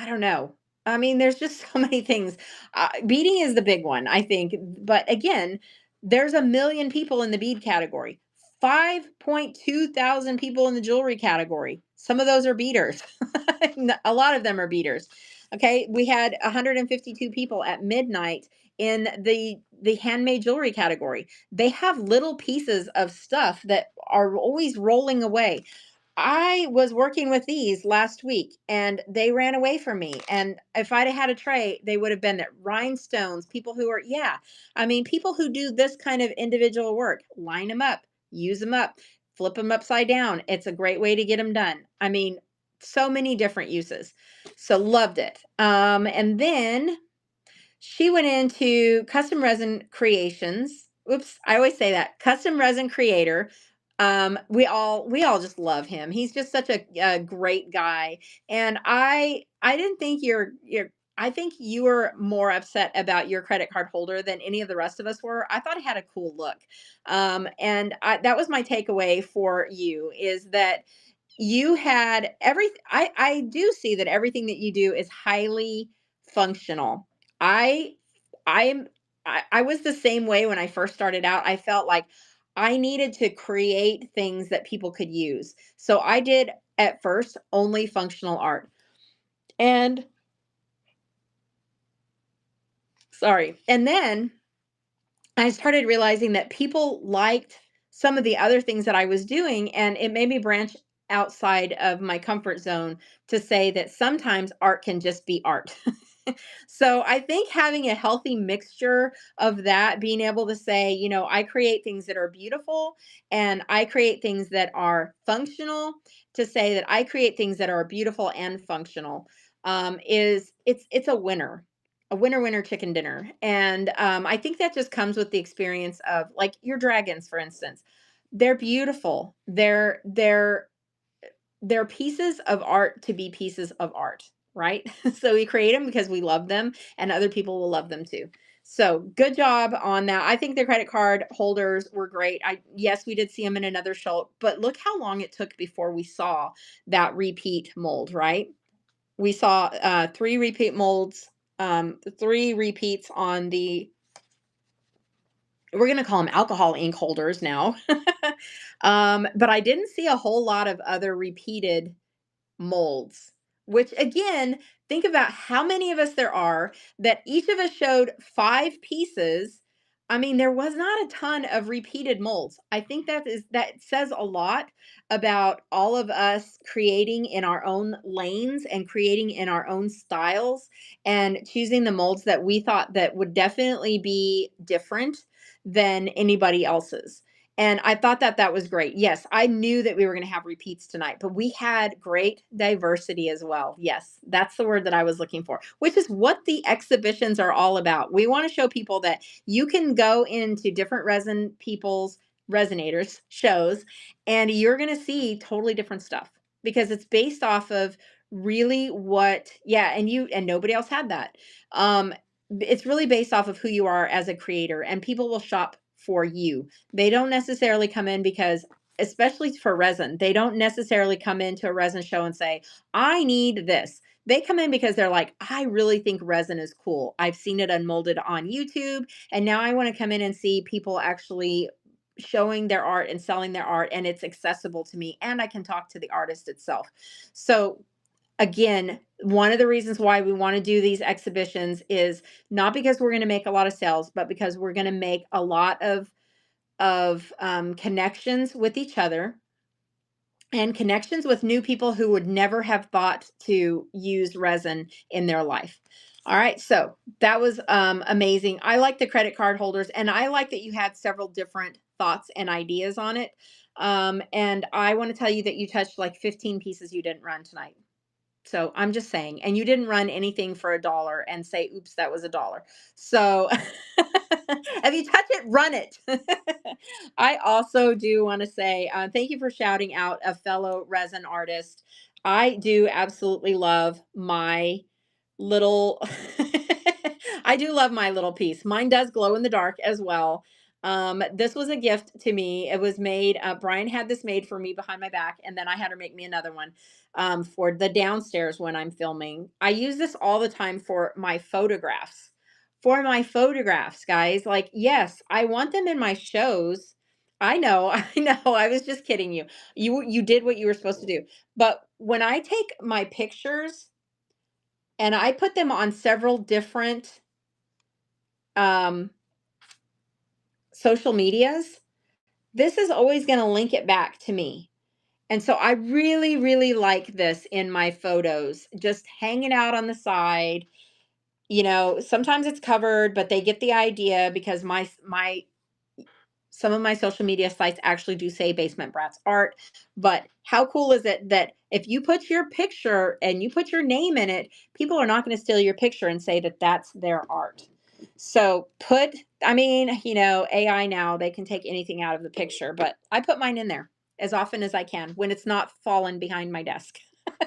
don't know. I mean, there's just so many things. Beading is the big one, I think. But again, there's a million people in the bead category, 5.2 thousand people in the jewelry category. Some of those are beaders. A lot of them are beaders. Okay, we had 152 people at midnight in the handmade jewelry category. They have little pieces of stuff that are always rolling away. I was working with these last week and they ran away from me. And if I'd have had a tray, they would have been there. Rhinestones, people who are, yeah. I mean, people who do this kind of individual work, line them up, use them up, flip them upside down. It's a great way to get them done. I mean, so many different uses. So loved it. And then she went into custom resin creations. Oops, I always say that. Custom resin creator. We all just love him. He's just such a great guy. And I didn't think I think you were more upset about your credit card holder than any of the rest of us were. I thought it had a cool look. That was my takeaway for you, is that you had I do see that everything that you do is highly functional. I I am I was the same way when I first started out. I felt like I needed to create things that people could use. So I did at first only functional art. And sorry. And then I started realizing that people liked some of the other things that I was doing, and it made me branch outside of my comfort zone to say that sometimes art can just be art. So I think having a healthy mixture of that, being able to say, I create things that are beautiful and I create things that are functional, to say that I create things that are beautiful and functional, it's a winner winner chicken dinner. And I think that just comes with the experience of, like, your dragons, for instance. They're beautiful. They're pieces of art to be pieces of art, right? So we create them because we love them, and other people will love them too. So good job on that. I think the credit card holders were great. Yes, we did see them in another show, but look how long it took before we saw that repeat mold, right? We saw three repeat molds, three repeats on the, we're going to call them alcohol ink holders now. But I didn't see a whole lot of other repeated molds, which again, think about how many of us there are, that each of us showed 5 pieces. I mean, there was not a ton of repeated molds. I think that says a lot about all of us creating in our own lanes and creating in our own styles, and choosing the molds that we thought that would definitely be different than anybody else's. And I thought that that was great. Yes, I knew that we were going to have repeats tonight, but we had great diversity as well. Yes, that's the word that I was looking for, which is what the exhibitions are all about. We want to show people that you can go into different resin people's resonators shows, and you're going to see totally different stuff, because it's based off of really what, yeah, and nobody else had that. It's really based off of who you are as a creator, and people will shop for you. They don't necessarily come in because, especially for resin, they don't necessarily come into a resin show and say, I need this. They come in because they're like, I really think resin is cool. I've seen it unmolded on YouTube, and now I want to come in and see people actually showing their art and selling their art, and it's accessible to me, and I can talk to the artist itself. So again, one of the reasons why we want to do these exhibitions is not because we're going to make a lot of sales, but because we're going to make a lot of connections with each other and connections with new people who would never have thought to use resin in their life. All right, so that was amazing. I like the credit card holders, and I like that you had several different thoughts and ideas on it. And I want to tell you that you touched like 15 pieces you didn't run tonight. So I'm just saying, and you didn't run anything for $1 and say, oops, that was $1. So if you touch it, run it. I also do want to say, thank you for shouting out a fellow resin artist. I do absolutely love my little, I do love my little piece. Mine does glow in the dark as well. This was a gift to me. It was made, Brian had this made for me behind my back, and then I had her make me another one for the downstairs when I'm filming. I use this all the time for my photographs. For my photographs, guys. Like, yes, I want them in my shows. I know, I know. I was just kidding you. You did what you were supposed to do. But when I take my pictures and I put them on several different um, social medias, this is always going to link it back to me. And so I really, really like this in my photos, just hanging out on the side. You know, sometimes it's covered, but they get the idea because my some of my social media sites actually do say Basement Brats art. But how cool is it that if you put your picture and you put your name in it, people are not going to steal your picture and say that that's their art. So I mean, you know, AI now, they can take anything out of the picture, but I put mine in there as often as I can when it's not fallen behind my desk,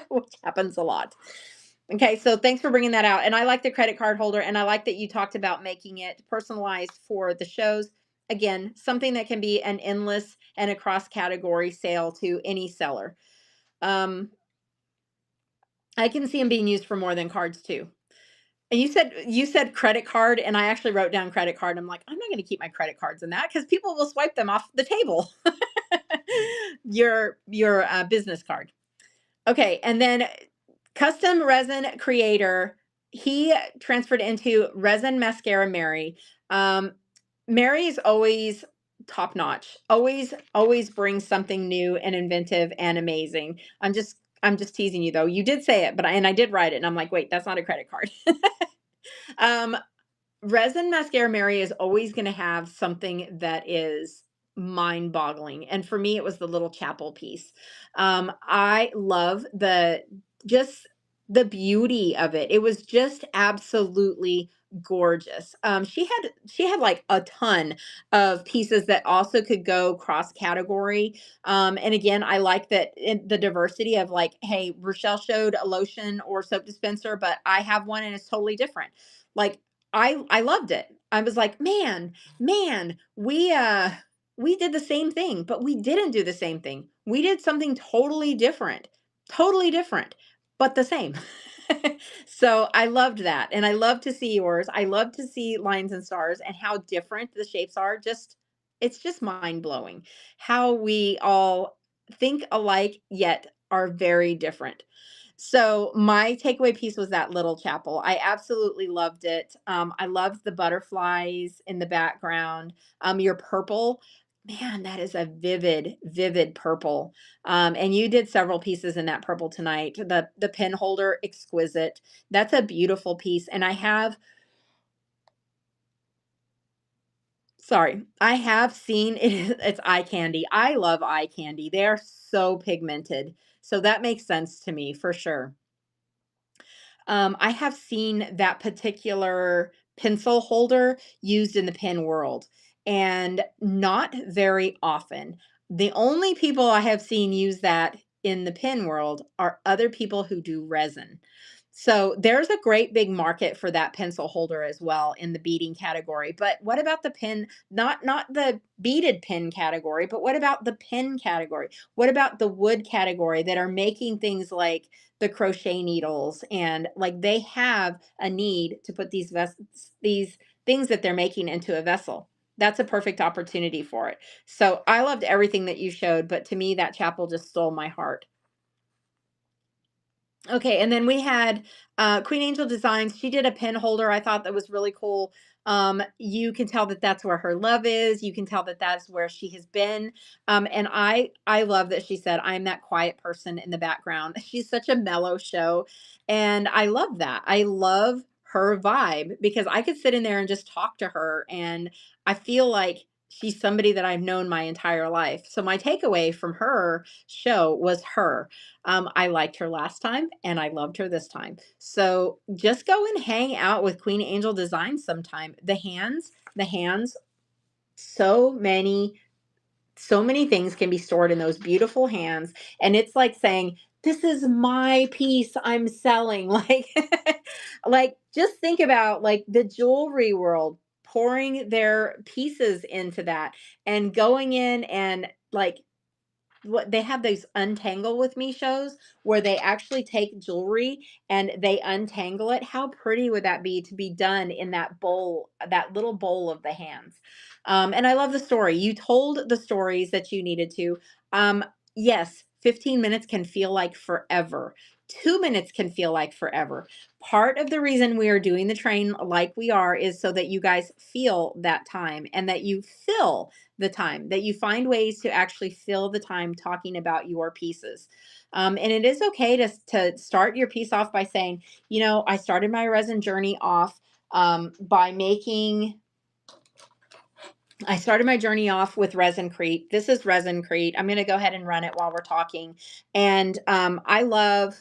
which happens a lot. Okay, so thanks for bringing that out. And I like the credit card holder, and I like that you talked about making it personalized for the shows. Again, something that can be an endless and a cross category sale to any seller. Um, I can see them being used for more than cards too. And you said credit card, and I actually wrote down credit card. I'm like, I'm not going to keep my credit cards in that because people will swipe them off the table. Your business card. Okay, and then custom resin creator, he transferred into resin mascara Mary. Um, Mary is always top notch. Always brings something new and inventive and amazing. I'm just teasing you though. You did say it, but I did write it, and I'm like, wait, that's not a credit card. um, Resin mascara Mary is always going to have something that is mind boggling. And for me, it was the little chapel piece. I love just the beauty of it. It was just absolutely gorgeous. She had like a ton of pieces that also could go cross category. And again, I like that in the diversity of like, hey, Rochelle showed a lotion or soap dispenser, but I have one and it's totally different. Like I loved it. I was like, man, we did the same thing, but we didn't do the same thing. We did something totally different, but the same. So I loved that. And I love to see yours. I love to see lines and stars and how different the shapes are. It's just mind blowing how we all think alike yet are very different. So my takeaway piece was that little chapel. I absolutely loved it. I loved the butterflies in the background. Your purple, man, that is a vivid purple. And you did several pieces in that purple tonight. The pin holder, exquisite. That's a beautiful piece. And I have seen it. It's eye candy. I love eye candy. They are so pigmented. So that makes sense to me for sure. I have seen that particular pencil holder used in the pen world, and not very often. The only people I have seen use that in the pen world are other people who do resin. So there's a great big market for that pencil holder as well in the beading category. But what about the pen, not the beaded pen category, but what about the pen category? What about the wood category that are making things like the crochet needles, and like they have a need to put these things that they're making into a vessel. That's a perfect opportunity for it. So I loved everything that you showed, but to me, that chapel just stole my heart. Okay, and then we had Queen Angel Designs. She did a pin holder. I thought that was really cool. You can tell that that's where her love is. You can tell that that's where she has been. And I love that she said, "I'm that quiet person in the background." She's such a mellow show, and I love that. I love her vibe because I could sit in there and just talk to her, and I feel like she's somebody that I've known my entire life. So my takeaway from her show was her. I liked her last time and I loved her this time. So just go and hang out with Queen Angel Designs sometime. The hands, so many things can be stored in those beautiful hands. And it's like saying, this is my piece I'm selling. Like just think about like the jewelry world pouring their pieces into that and going in and like what they have those untangle with me shows where they actually take jewelry and they untangle it. How pretty would that be to be done in that bowl, that little bowl of the hands? And I love the story. You told the stories that you needed to. Yes, 15 minutes can feel like forever. 2 minutes can feel like forever. Part of the reason we are doing the train like we are is so that you guys feel that time and that you fill the time, that you find ways to actually fill the time talking about your pieces. And it is okay to start your piece off by saying, I started my resin journey off by making. I started my journey off with Resincrete. This is Resincrete. I'm going to go ahead and run it while we're talking. And I love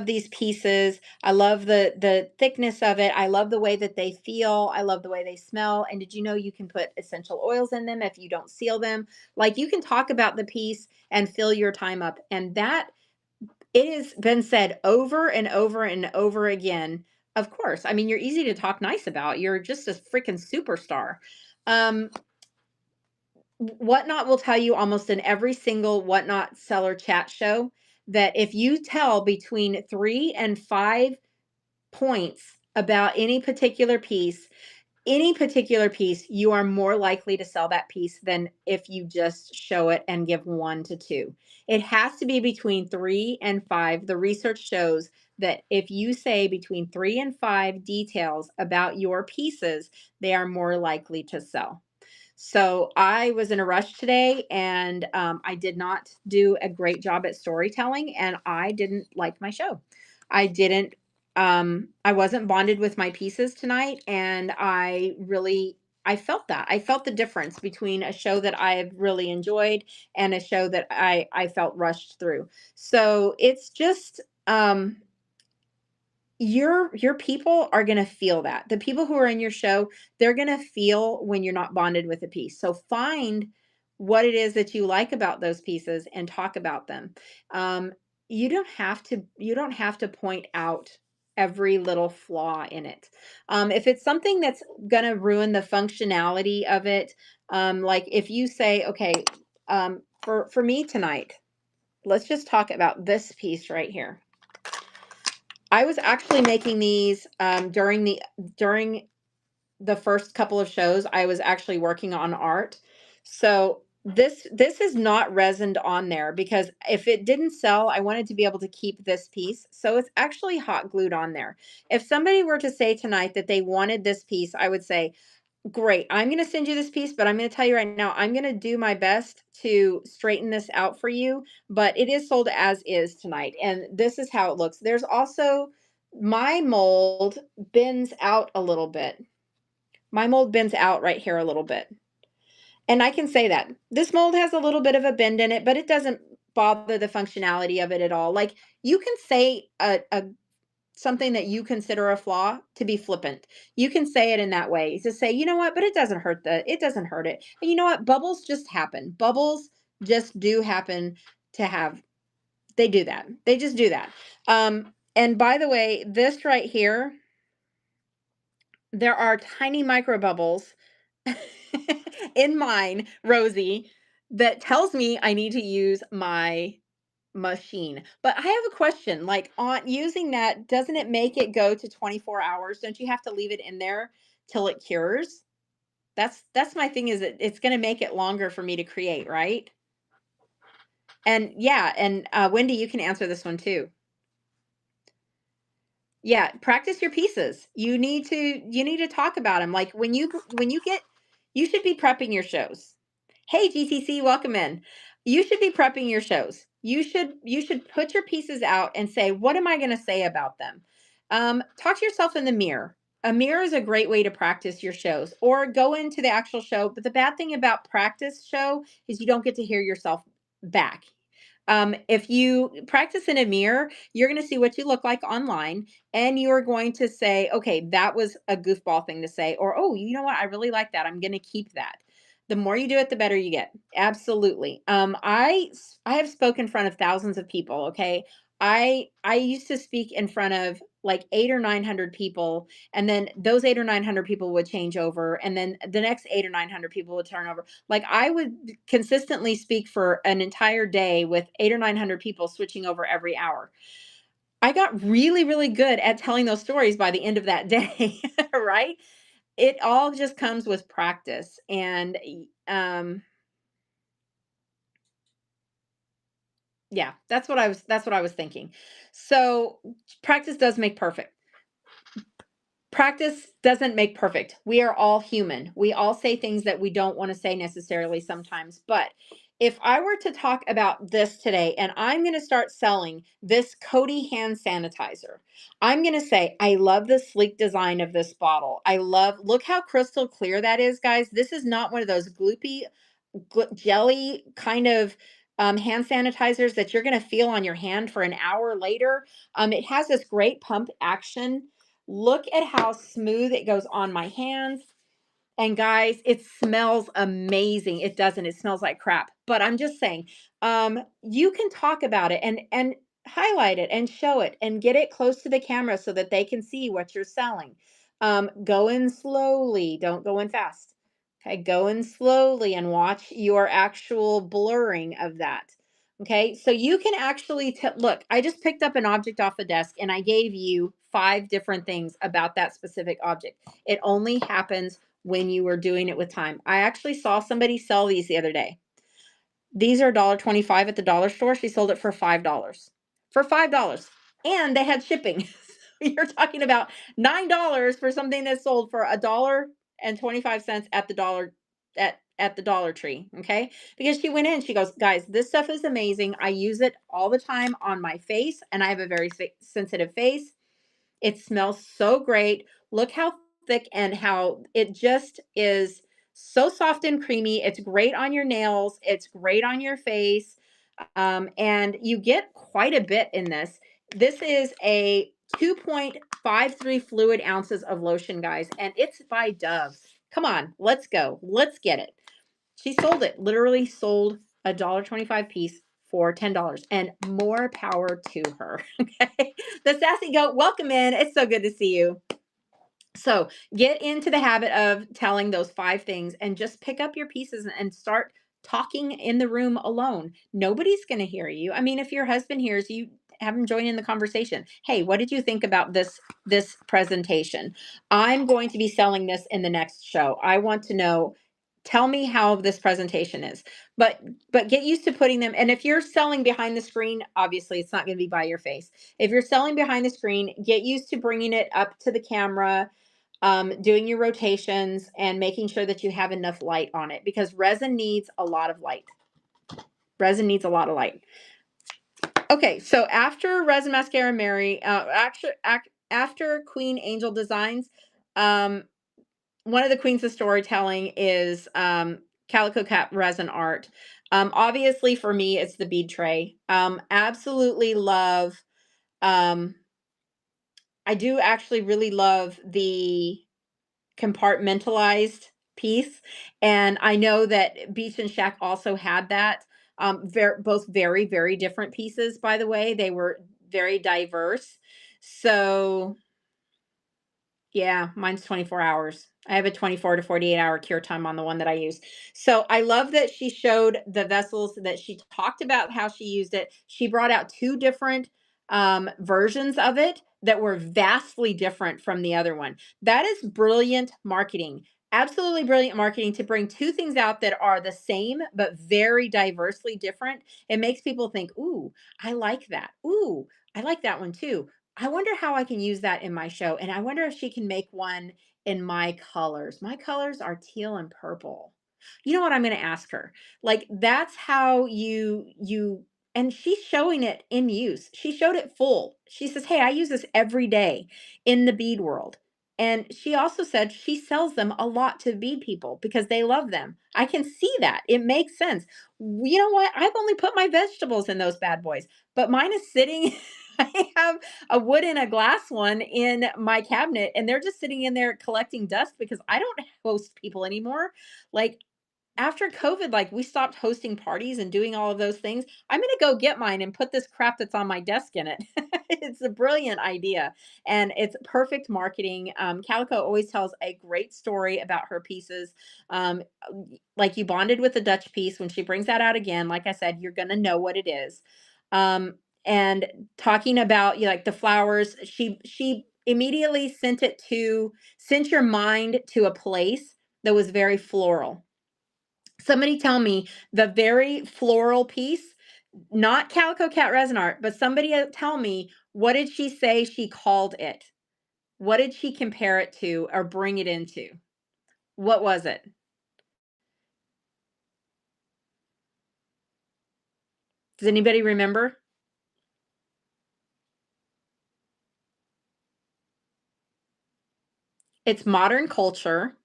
these pieces. I love the thickness of it. I love the way that they feel. I love the way they smell. And did you know you can put essential oils in them if you don't seal them? Like you can talk about the piece and fill your time up. And that it has been said over and over and over again. Of course, I mean you're easy to talk nice about. You're just a freaking superstar. Um, Whatnot will tell you almost in every single Whatnot seller chat show that if you tell between 3 and 5 points about any particular piece, you are more likely to sell that piece than if you just show it and give 1 to 2. It has to be between 3 and 5. The research shows that if you say between 3 and 5 details about your pieces, they are more likely to sell. So I was in a rush today and I did not do a great job at storytelling and I didn't like my show. I didn't, I wasn't bonded with my pieces tonight. And I felt that. I felt the difference between a show that I've really enjoyed and a show that I felt rushed through. So it's just, your people are going to feel that. The people who are in your show, they're going to feel when you're not bonded with a piece. So find what it is that you like about those pieces and talk about them. Um, you don't have to point out every little flaw in it. If it's something that's going to ruin the functionality of it, like if you say, okay, for me tonight, let's just talk about this piece right here. I was actually making these during the first couple of shows. I was actually working on art. So this is not resined on there because if it didn't sell, I wanted to be able to keep this piece. So it's actually hot glued on there. If somebody were to say tonight that they wanted this piece, I would say, great. I'm going to send you this piece, but I'm going to tell you right now, I'm going to do my best to straighten this out for you, but it is sold as is tonight. And this is how it looks. There's also my mold bends out a little bit. My mold bends out right here a little bit. And I can say that this mold has a little bit of a bend in it, but it doesn't bother the functionality of it at all. Like you can say a something that you consider a flaw to be flippant. You can say it in that way. To say, you know what, but it doesn't hurt it. And you know what? Bubbles just happen. Bubbles just do happen to have they do that. They just do that. And by the way, this right here, there are tiny micro bubbles in mine, Rosie, that tells me I need to use my machine. But I have a question, like on using that, doesn't it make it go to 24 hours? Don't you have to leave it in there till it cures? That's my thing, is that it's going to make it longer for me to create, right? And yeah, and Wendy, you can answer this one too. Yeah, practice your pieces. You need to talk about them. Like when you get, you should be prepping your shows. Hey GTC, welcome in. You should be prepping your shows. You should put your pieces out and say, what am I going to say about them? Talk to yourself in the mirror. A mirror is a great way to practice your shows, or go into the actual show. But the bad thing about practice show is you don't get to hear yourself back. If you practice in a mirror, you're going to see what you look like online, and you're going to say, okay, that was a goofball thing to say, or, oh, you know what? I really like that. I'm going to keep that. The more you do it, the better you get. Absolutely. I have spoken in front of thousands of people. Okay. I used to speak in front of like 8 or 900 people, and then those 8 or 900 people would change over, and then the next 8 or 900 people would turn over. Like, I would consistently speak for an entire day with 8 or 900 people switching over every hour. I got really, really good at telling those stories by the end of that day, right? It all just comes with practice. And yeah, that's what I was thinking. So practice does make perfect. Practice doesn't make perfect. We are all human. We all say things that we don't want to say necessarily sometimes. But if I were to talk about this today, and I'm going to start selling this Cody hand sanitizer, I'm going to say, I love the sleek design of this bottle. Look how crystal clear that is, guys. This is not one of those gloopy jelly kind of hand sanitizers that you're going to feel on your hand for an hour later. It has this great pump action. Look at how smooth it goes on my hands. And guys, it smells amazing. It doesn't. It smells like crap. But I'm just saying, you can talk about it and highlight it and show it and get it close to the camera so that they can see what you're selling. Go in slowly. Don't go in fast. Okay, go in slowly and watch your actual blurring of that. Okay, so you can actually look. I just picked up an object off the desk and I gave you 5 different things about that specific object. It only happens when you were doing it with time. I actually saw somebody sell these the other day. These are $1.25 at the dollar store. She sold it for $5. For $5. And they had shipping. You're talking about $9 for something that's sold for $1.25 at the dollar at the Dollar Tree. Okay. Because she went in, she goes, guys, this stuff is amazing. I use it all the time on my face, and I have a very sensitive face. It smells so great. Look how thick and how it just is so soft and creamy. It's great on your nails. It's great on your face. And you get quite a bit in this. This is a 2.53 fluid ounces of lotion, guys, and it's by Dove. Come on, let's go. Let's get it. She sold it, literally sold $1.25 piece for $10, and more power to her. Okay. The Sassy Goat, welcome in. It's so good to see you. So get into the habit of telling those 5 things and just pick up your pieces and start talking in the room alone. Nobody's going to hear you. I mean, if your husband hears you, have him join in the conversation. Hey, what did you think about this presentation? I'm going to be selling this in the next show. I want to know, tell me how this presentation is. But get used to putting them, and if you're selling behind the screen, obviously it's not going to be by your face. If you're selling behind the screen, get used to bringing it up to the camera, doing your rotations, and making sure that you have enough light on it, because resin needs a lot of light. Resin needs a lot of light. Okay, so after Resin Mascara Mary, after Queen Angel Designs, one of the queens of storytelling is Calico Cat Resin Art. Obviously, for me, it's the bead tray. Absolutely love. I do actually really love the compartmentalized piece, and I know that Beach and Shack also had that. Both very, very different pieces, by the way. They were very diverse. So yeah, mine's 24 hours. I have a 24 to 48 hour cure time on the one that I use. So I love that she showed the vessels, that she talked about how she used it. She brought out 2 different versions of it that were vastly different from the other one. That is brilliant marketing. Absolutely brilliant marketing to bring two things out that are the same but very diversely different. It makes people think, "Ooh, I like that. Ooh, I like that one too. I wonder how I can use that in my show, and I wonder if she can make one in my colors. My colors are teal and purple." You know what? I'm going to ask her. Like that's how you and she's showing it in use. She showed it full. She says, "Hey, I use this every day in the bead world." And she also said she sells them a lot to bead people because they love them. I can see that. It makes sense. You know what? I've only put my vegetables in those bad boys, but mine is sitting. I have a wood and a glass one in my cabinet, and they're just sitting in there collecting dust because I don't host people anymore. Like after COVID, like we stopped hosting parties and doing all of those things. I'm going to go get mine and put this crap that's on my desk in it. It's a brilliant idea and it's perfect marketing. Calico always tells a great story about her pieces. Um, like you bonded with the Dutch piece. When she brings that out again, like I said, you're going to know what it is. And talking about you know, like the flowers, she immediately sent your mind to a place that was very floral. Somebody tell me the very floral piece, not Calico Cat resin art, but somebody tell me what did she say she called it? What did she compare it to or bring it into? What was it? Does anybody remember? It's modern culture,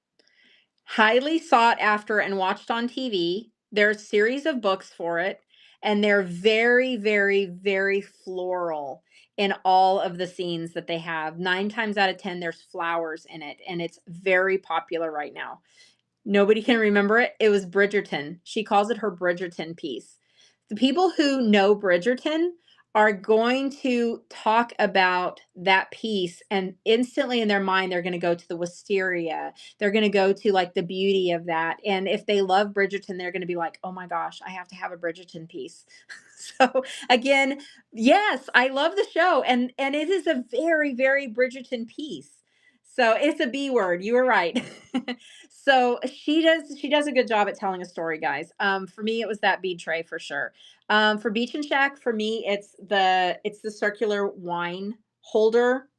highly sought after and watched on TV. There's a series of books for it, and they're very, very, very floral in all of the scenes that they have. 9 times out of 10, there's flowers in it, and it's very popular right now. Nobody can remember it. It was Bridgerton. She calls it her Bridgerton piece. The people who know Bridgerton are going to talk about that piece and instantly in their mind they're going to go to the wisteria. They're going to go to like the beauty of that. And if they love Bridgerton, they're going to be like, "Oh my gosh, I have to have a Bridgerton piece." So again, yes, I love the show and it is a very very Bridgerton piece. So it's a B word. You were right. So she does a good job at telling a story, guys. For me, it was that bead tray for sure. For Beach and Shack, for me, it's the circular wine holder.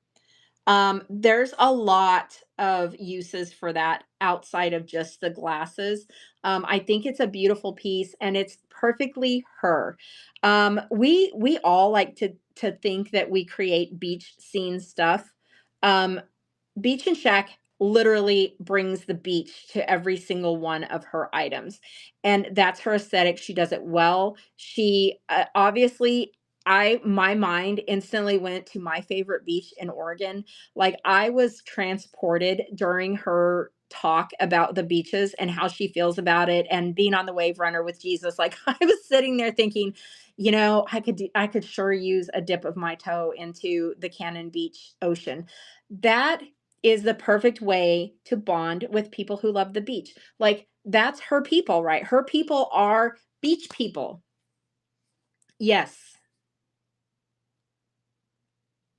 There's a lot of uses for that outside of just the glasses. I think it's a beautiful piece and it's perfectly her. We all like to think that we create beach scene stuff. Um, Beach and Shack literally brings the beach to every single one of her items. And that's her aesthetic. She does it well. She obviously I my mind instantly went to my favorite beach in Oregon. Like I was transported during her talk about the beaches and how she feels about it and being on the wave runner with Jesus. Like I was sitting there thinking, I could sure use a dip of my toe into the Cannon Beach ocean. That is the perfect way to bond with people who love the beach. Like that's her people, right? Her people are beach people. Yes.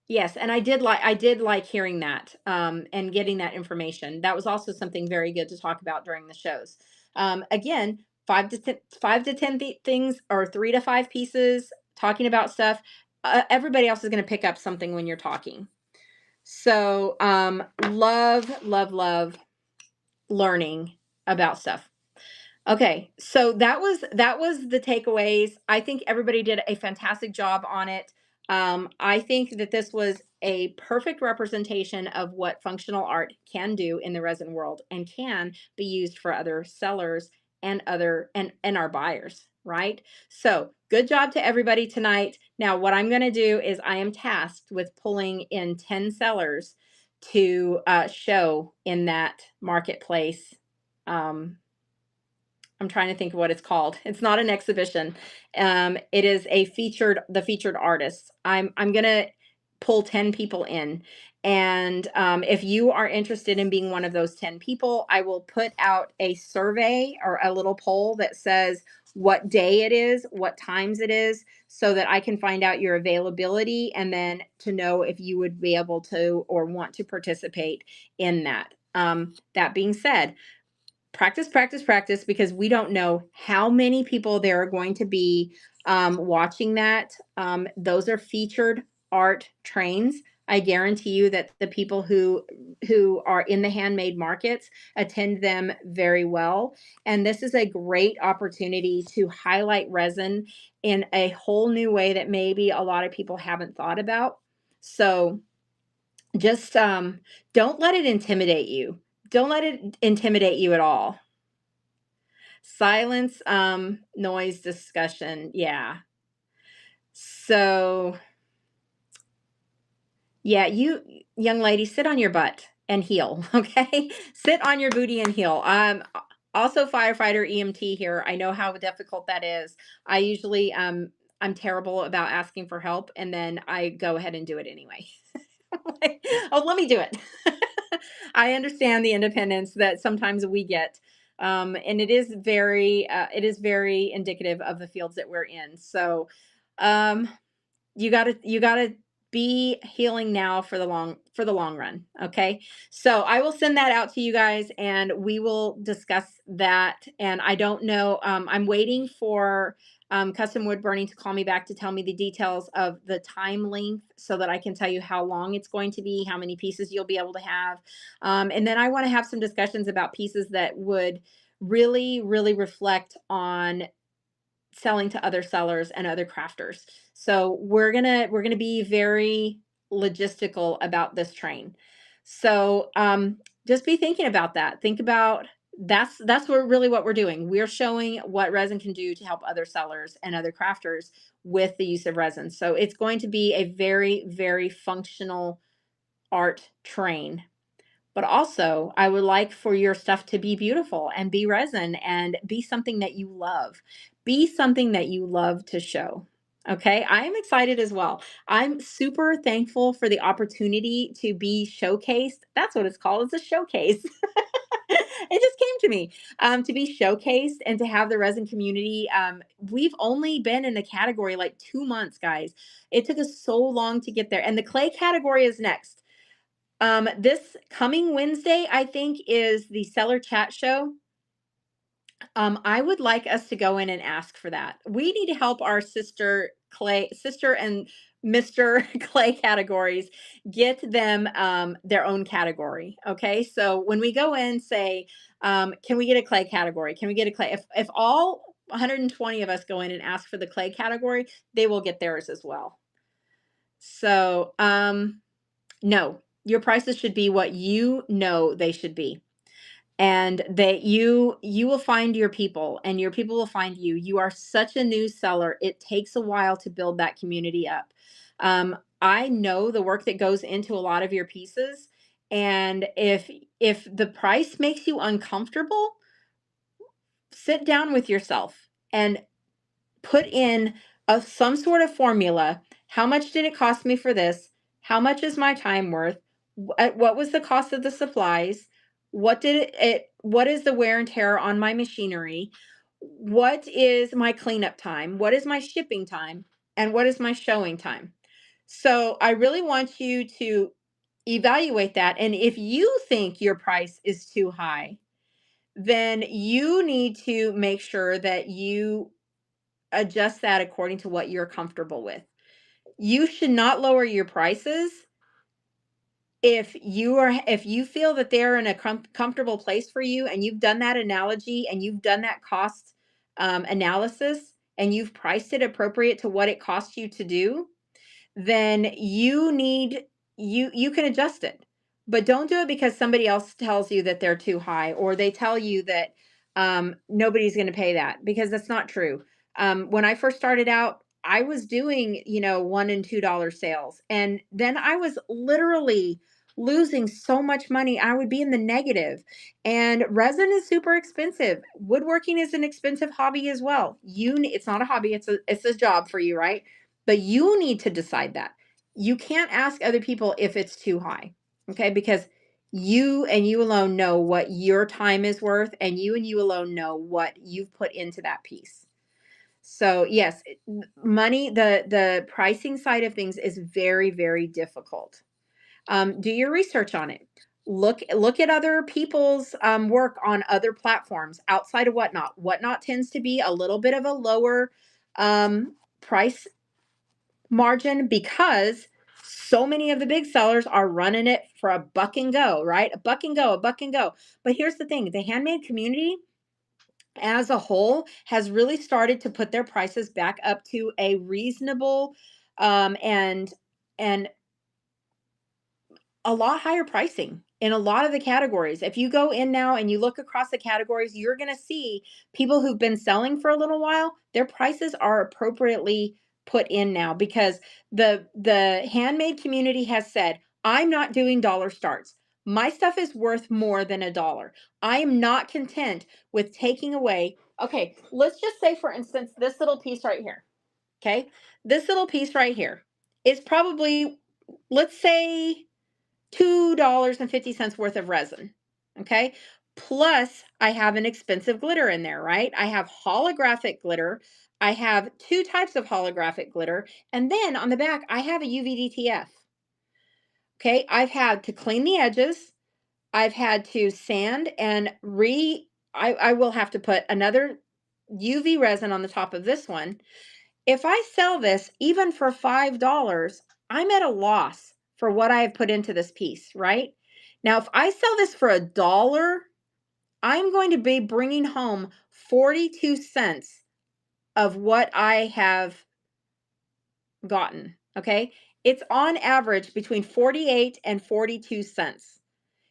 Yes, and I did like hearing that and getting that information. That was also something very good to talk about during the shows. Again, 5 to 10 things or 3 to 5 pieces talking about stuff. Everybody else is going to pick up something when you're talking. So, love, love, love learning about stuff. Okay, so that was the takeaways. I think everybody did a fantastic job on it. I think that this was a perfect representation of what functional art can do in the resin world and can be used for other sellers and other and our buyers, right? So good job to everybody tonight. Now, what I'm going to do is I am tasked with pulling in 10 sellers to show in that marketplace. Um, I'm trying to think of what it's called. It's not an exhibition. It is the featured artists. I'm gonna pull 10 people in. And if you are interested in being one of those 10 people, I will put out a survey or a little poll that says what day it is, what times it is, so that I can find out your availability and then to know if you would be able to or want to participate in that. That being said, practice, practice, practice, because we don't know how many people there are going to be watching that. Those are featured art trains. I guarantee you that the people who are in the handmade markets attend them very well. And this is a great opportunity to highlight resin in a whole new way that maybe a lot of people haven't thought about. So just don't let it intimidate you. Don't let it intimidate you at all. Silence, noise, discussion. Yeah. So, yeah, you young lady, sit on your butt and heal, okay? Sit on your booty and heal. Also firefighter EMT here. I know how difficult that is. I usually I'm terrible about asking for help, and then I go ahead and do it anyway. Like, oh, let me do it. I understand the independence that sometimes we get. And it is very indicative of the fields that we're in. So, um, you gotta be healing now for the long run. Okay. So I will send that out to you guys and we will discuss that. And I don't know, I'm waiting for custom wood burning to call me back to tell me the details of the time length so that I can tell you how long it's going to be, how many pieces you'll be able to have. And then I want to have some discussions about pieces that would really, really reflect on selling to other sellers and other crafters. So we're gonna be very logistical about this train. So just be thinking about that. Think about that's what we're doing. We're showing what resin can do to help other sellers and other crafters with the use of resin. So it's going to be a very, very functional art train, but also, I would like for your stuff to be beautiful and be resin and be something that you love. Be something that you love to show. Okay, I am excited as well. I'm super thankful for the opportunity to be showcased. That's what it's called. It's a showcase. It just came to me to be showcased and to have the resin community. We've only been in the category like 2 months, guys. It took us so long to get there. And the clay category is next. This coming Wednesday, I think, is the seller chat show. I would like us to go in and ask for that. We need to help our sister and Mr. Clay categories, get them their own category. Okay. So when we go in, say, can we get a clay category? Can we get a clay? If all 120 of us go in and ask for the clay category, they will get theirs as well. So, no, your prices should be what you know they should be. And that you will find your people and your people will find you. You are such a new seller. It takes a while to build that community up. I know the work that goes into a lot of your pieces. And if the price makes you uncomfortable, sit down with yourself and put in some sort of formula. How much did it cost me for this? How much is my time worth? What was the cost of the supplies? What is the wear and tear on my machinery? What is my cleanup time? What is my shipping time? And what is my showing time? So I really want you to evaluate that. And if you think your price is too high, then you need to make sure that you adjust that according to what you're comfortable with. You should not lower your prices if you feel that they're in a comfortable place for you and you've done that analogy and you've done that cost analysis and you've priced it appropriate to what it costs you to do, then you can adjust it. But don't do it because somebody else tells you that they're too high or they tell you that nobody's going to pay that, because that's not true. When I first started out, I was doing, $1 and $2 sales, and then I was literally losing so much money. I would be in the negative. And resin is super expensive. Woodworking is an expensive hobby as well. It's not a hobby, it's a job for you, right? But you need to decide that. You can't ask other people if it's too high, okay? Because you and you alone know what your time is worth, and you alone know what you've put into that piece. So yes, money, the pricing side of things is very, very difficult. Do your research on it. Look at other people's work on other platforms outside of Whatnot. Whatnot tends to be a little bit of a lower price margin because so many of the big sellers are running it for a buck and go, right? A buck and go, a buck and go. But here's the thing, the handmade community as a whole has really started to put their prices back up to a reasonable and a lot higher pricing in a lot of the categories. If you go in now and you look across the categories, you're going to see people who've been selling for a little while, their prices are appropriately put in now because the handmade community has said, I'm not doing dollar starts. My stuff is worth more than $1. I am not content with taking away. Okay, let's just say for instance this little piece right here. Okay? This little piece right here is probably, let's say, $2.50 worth of resin. Okay. Plus, I have an expensive glitter in there, right? I have holographic glitter. I have two types of holographic glitter. And then on the back, I have a UVDTF. Okay. I've had to clean the edges. I've had to sand and I will have to put another UV resin on the top of this one. If I sell this even for $5, I'm at a loss for what I have put into this piece, right? Now, if I sell this for $1, I'm going to be bringing home 42 cents of what I have gotten, okay? It's on average between 48 and 42 cents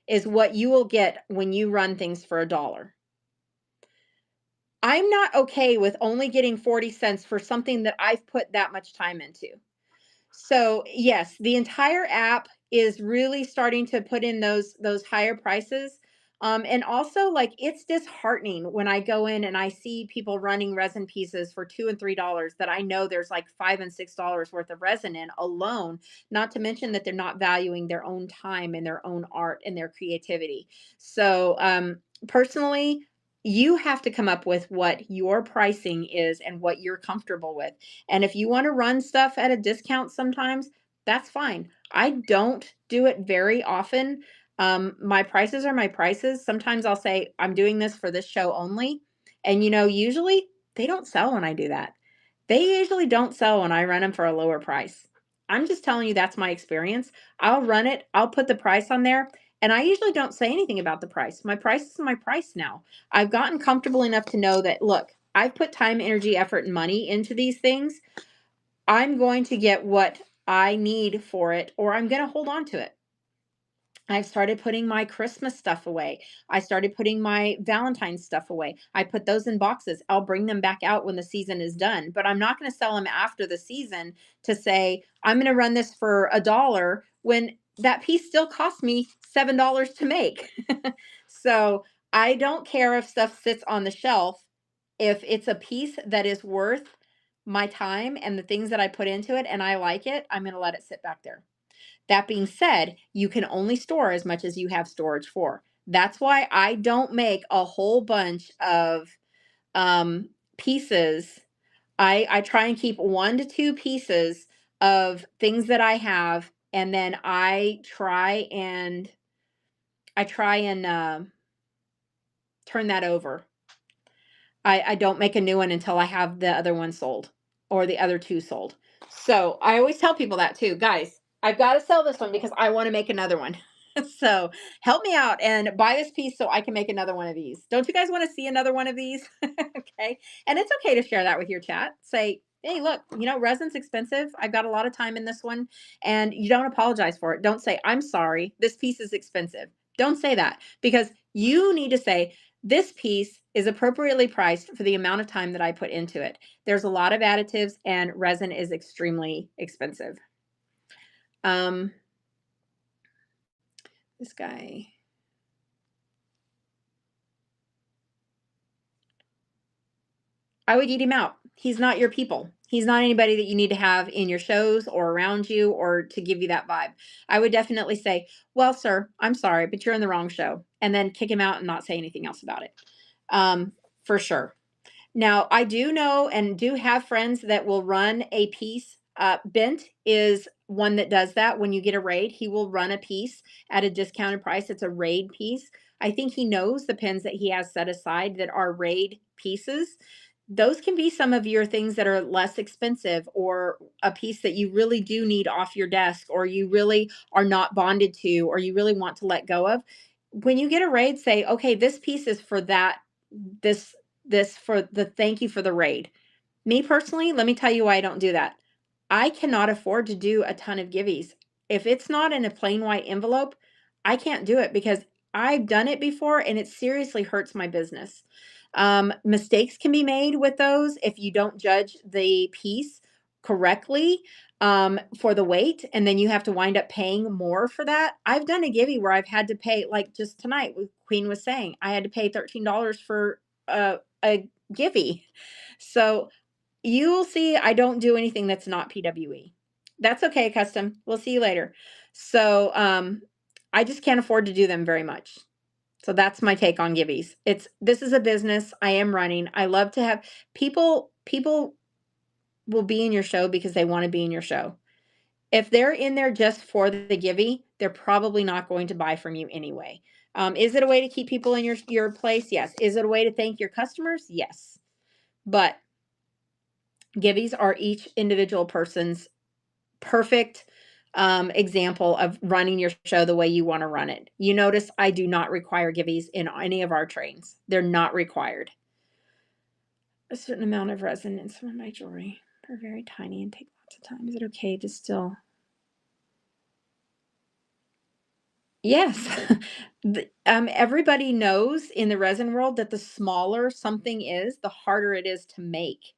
is what you will get when you run things for $1. I'm not okay with only getting 40 cents for something that I've put that much time into. So yes, the entire app is really starting to put in those higher prices. And also like it's disheartening when I go in and I see people running resin pieces for $2 and $3 that I know there's like $5 and $6 worth of resin in alone, not to mention that they're not valuing their own time and their own art and their creativity. So personally, you have to come up with what your pricing is and what you're comfortable with. And if you want to run stuff at a discount sometimes, that's fine. I don't do it very often. My prices are my prices. Sometimes I'll say, I'm doing this for this show only. And, usually they don't sell when I do that. They usually don't sell when I run them for a lower price. I'm just telling you that's my experience. I'll run it, I'll put the price on there, and I usually don't say anything about the price. My price is my price now. I've gotten comfortable enough to know that, look, I've put time, energy, effort, and money into these things. I'm going to get what I need for it, or I'm going to hold on to it. I've started putting my Christmas stuff away. I started putting my Valentine's stuff away. I put those in boxes. I'll bring them back out when the season is done, but I'm not going to sell them after the season to say, I'm going to run this for $1 when that piece still cost me $7 to make. So I don't care if stuff sits on the shelf. If it's a piece that is worth my time and the things that I put into it and I like it, I'm going to let it sit back there. That being said, you can only store as much as you have storage for. That's why I don't make a whole bunch of pieces. I try and keep 1 to 2 pieces of things that I have, and then I try and turn that over. I don't make a new one until I have the other one sold or the other 2 sold. So I always tell people that too, guys, I've got to sell this one because I want to make another one. So help me out and buy this piece so I can make another one of these. Don't you guys want to see another one of these? Okay. And it's okay to share that with your chat. Say, hey, look, resin's expensive. I've got a lot of time in this one. And you don't apologize for it. Don't say, I'm sorry, this piece is expensive. Don't say that because you need to say, this piece is appropriately priced for the amount of time that I put into it. There's a lot of additives and resin is extremely expensive. This guy. I would eat him out. He's not your people. He's not anybody that you need to have in your shows or around you or to give you that vibe. I would definitely say, well, sir, I'm sorry, but you're in the wrong show. And then kick him out and not say anything else about it. For sure. Now, I do know and do have friends that will run a piece Bent is one that does that. When you get a raid, he will run a piece at a discounted price. It's a raid piece. I think he knows the pins that he has set aside that are raid pieces. Those can be some of your things that are less expensive, or a piece that you really do need off your desk, or you really are not bonded to, or you really want to let go of. When you get a raid, say, okay, this piece is for that, this for the thank you for the raid. Me personally, let me tell you why I don't do that. I cannot afford to do a ton of giveies. If it's not in a plain white envelope, I can't do it because I've done it before and it seriously hurts my business. Mistakes can be made with those if you don't judge the piece correctly for the weight, and then you have to wind up paying more for that. I've done a givey where I've had to pay, like just tonight, Queen was saying, I had to pay $13 for a givey. So you'll see I don't do anything that's not PWE. That's okay, custom. We'll see you later. So I just can't afford to do them very much. So that's my take on giveies. This is a business I am running. I love to have people will be in your show because they want to be in your show. If they're in there just for the givey, they're probably not going to buy from you anyway. Is it a way to keep people in your place? Yes. Is it a way to thank your customers? Yes. But giveies are each individual person's perfect example of running your show the way you want to run it. You notice I do not require giveies in any of our trains. They're not required. A certain amount of resin in some of my jewelry. They're very tiny and take lots of time. Is it okay to still? Yes. Everybody knows in the resin world that the smaller something is, the harder it is to make.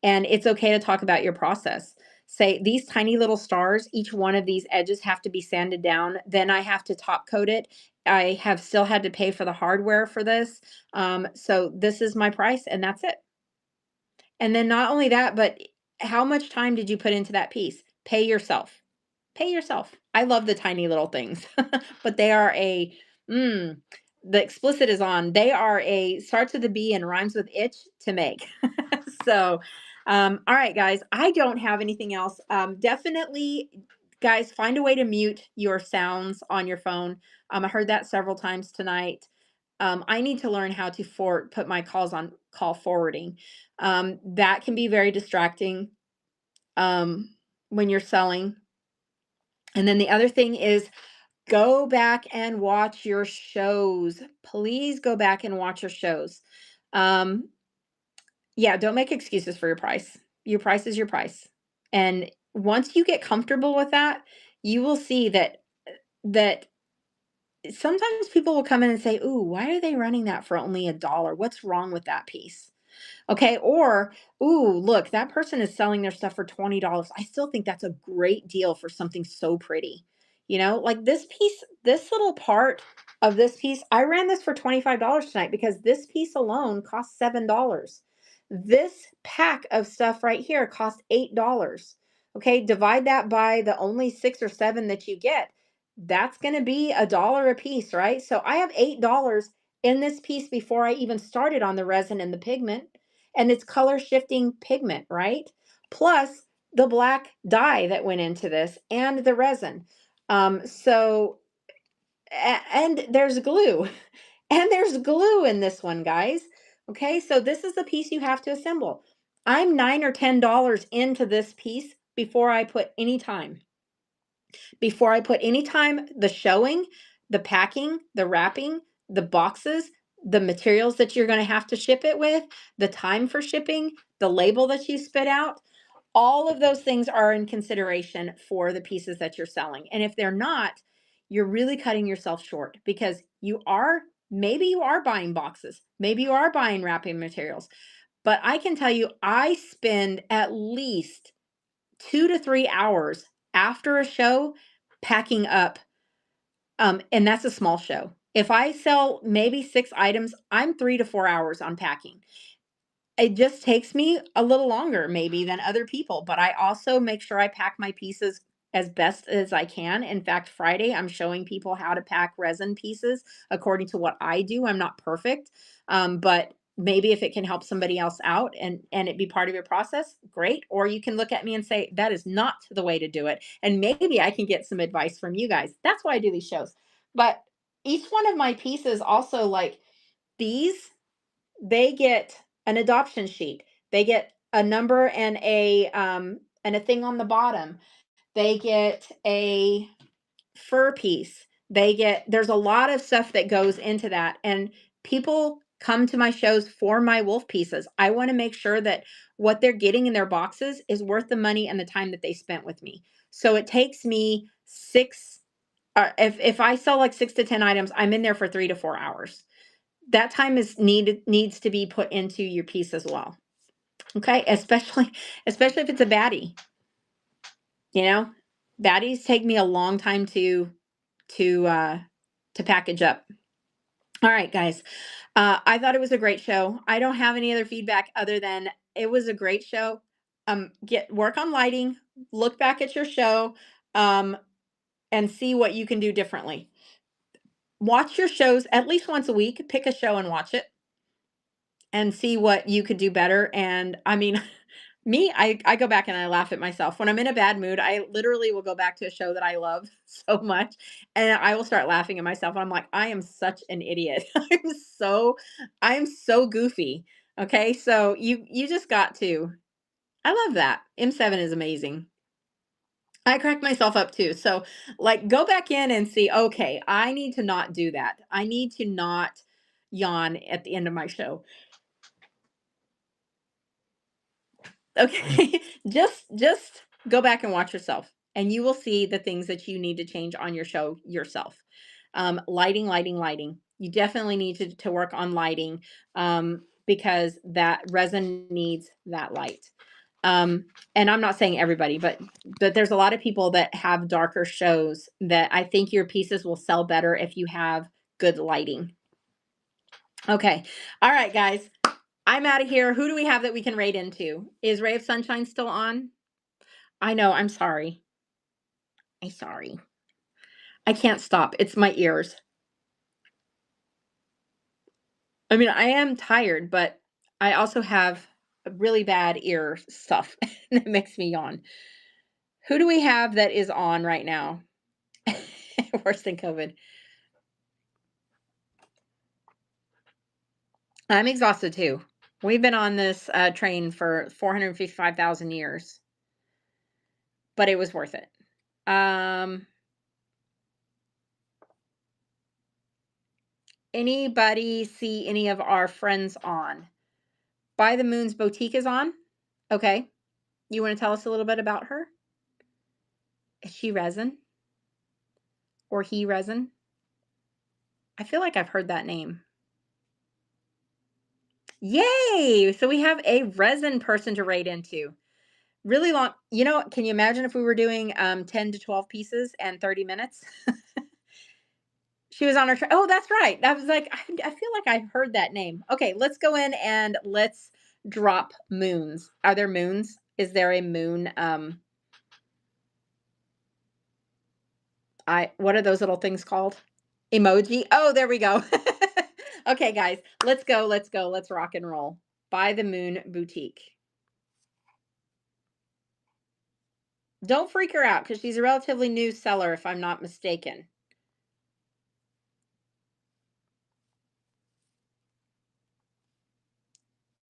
And it's okay to talk about your process. Say these tiny little stars, each one of these edges have to be sanded down. Then I have to top coat it. I have still had to pay for the hardware for this. So this is my price and that's it. And then not only that, but how much time did you put into that piece? Pay yourself. Pay yourself. I love the tiny little things, but they are the explicit is on. They are starts with a B and rhymes with itch to make. So, all right, guys, I don't have anything else. Definitely, guys, find a way to mute your sounds on your phone. I heard that several times tonight. I need to learn how to put my calls on call forwarding. That can be very distracting when you're selling. And then the other thing is go back and watch your shows. Please go back and watch your shows. Yeah, don't make excuses for your price. Your price is your price. And once you get comfortable with that, you will see that sometimes people will come in and say, "Ooh, why are they running that for only $1? What's wrong with that piece?" Okay, or, "Ooh, look, that person is selling their stuff for $20. I still think that's a great deal for something so pretty." Like this piece, this little part of this piece, I ran this for $25 tonight because this piece alone costs $7. This pack of stuff right here costs $8. Okay, divide that by the only 6 or 7 that you get. That's going to be $1 a piece, right? So I have $8 in this piece before I even started on the resin and the pigment, and it's color shifting pigment, right? Plus the black dye that went into this and the resin. And there's glue. And there's glue in this one, guys. Okay, so this is the piece you have to assemble. I'm $9 or $10 into this piece before I put any time. The showing, the packing, the wrapping, the boxes, the materials that you're going to have to ship it with, the time for shipping, the label that you spit out, all of those things are in consideration for the pieces that you're selling. And if they're not, you're really cutting yourself short because maybe you are buying boxes, maybe you are buying wrapping materials. But I can tell you, I spend at least 2 to 3 hours after a show packing up. And that's a small show. If I sell maybe 6 items, I'm 3 to 4 hours on packing. It just takes me a little longer maybe than other people, but I also make sure I pack my pieces as best as I can. In fact, Friday, I'm showing people how to pack resin pieces according to what I do. I'm not perfect, but maybe if it can help somebody else out and it be part of your process, great. Or you can look at me and say, that is not the way to do it. And maybe I can get some advice from you guys. That's why I do these shows. But each one of my pieces also, like these, they get an adoption sheet. They get a number and a thing on the bottom. They get a fur piece. There's a lot of stuff that goes into that. And people come to my shows for my wolf pieces. I want to make sure that what they're getting in their boxes is worth the money and the time that they spent with me. So it takes me if I sell like 6 to 10 items, I'm in there for 3 to 4 hours. That time needs to be put into your piece as well. Okay, especially if it's a baddie. You know, baddies take me a long time to package up. All right, guys. I thought it was a great show. I don't have any other feedback other than it was a great show. Get work on lighting, look back at your show, um, and see what you can do differently. Watch your shows at least once a week. Pick a show and watch it and see what you could do better. And I mean, I go back and I laugh at myself. When I'm in a bad mood, I literally will go back to a show that I love so much and I will start laughing at myself. And I'm like, I am such an idiot. I'm so goofy. Okay. So you just got to. I love that. M7 is amazing. I crack myself up too. So like go back in and see, okay, I need to not do that. I need to not yawn at the end of my show. Okay. Just go back and watch yourself and you will see the things that you need to change on your show yourself. Lighting. You definitely need to work on lighting because that resin needs that light. And I'm not saying everybody, but there's a lot of people that have darker shows that I think your pieces will sell better if you have good lighting. Okay. All right, guys. I'm out of here. Who do we have that we can raid into? Is Ray of Sunshine still on? I know. I'm sorry. I'm sorry. I can't stop. It's my ears. I mean, I am tired, but I also have a really bad ear stuff that makes me yawn. Who do we have that is on right now? Worse than COVID. I'm exhausted too. We've been on this train for 455,000 years, but it was worth it. Anybody see any of our friends on? By the Moon's Boutique is on. Okay. You want to tell us a little bit about her? Is she resin? Or he resin? I feel like I've heard that name. Yay! So we have a resin person to raid into. Really long. You know, can you imagine if we were doing 10 to 12 pieces and 30 minutes? She was on her oh, that's right. I was like, I feel like I've heard that name. Okay, let's go in and let's drop moons. Are there moons? Is there a moon? What are those little things called? Emoji. Oh, there we go. Okay, guys, let's go. Let's rock and roll. By the Moon Boutique. Don't freak her out because she's a relatively new seller, if I'm not mistaken.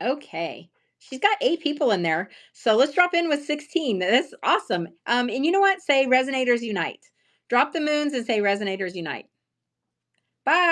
Okay. She's got 8 people in there. So let's drop in with 16. That's awesome. And you know what? Say Resonators Unite. Drop the moons and say Resonators Unite. Bye.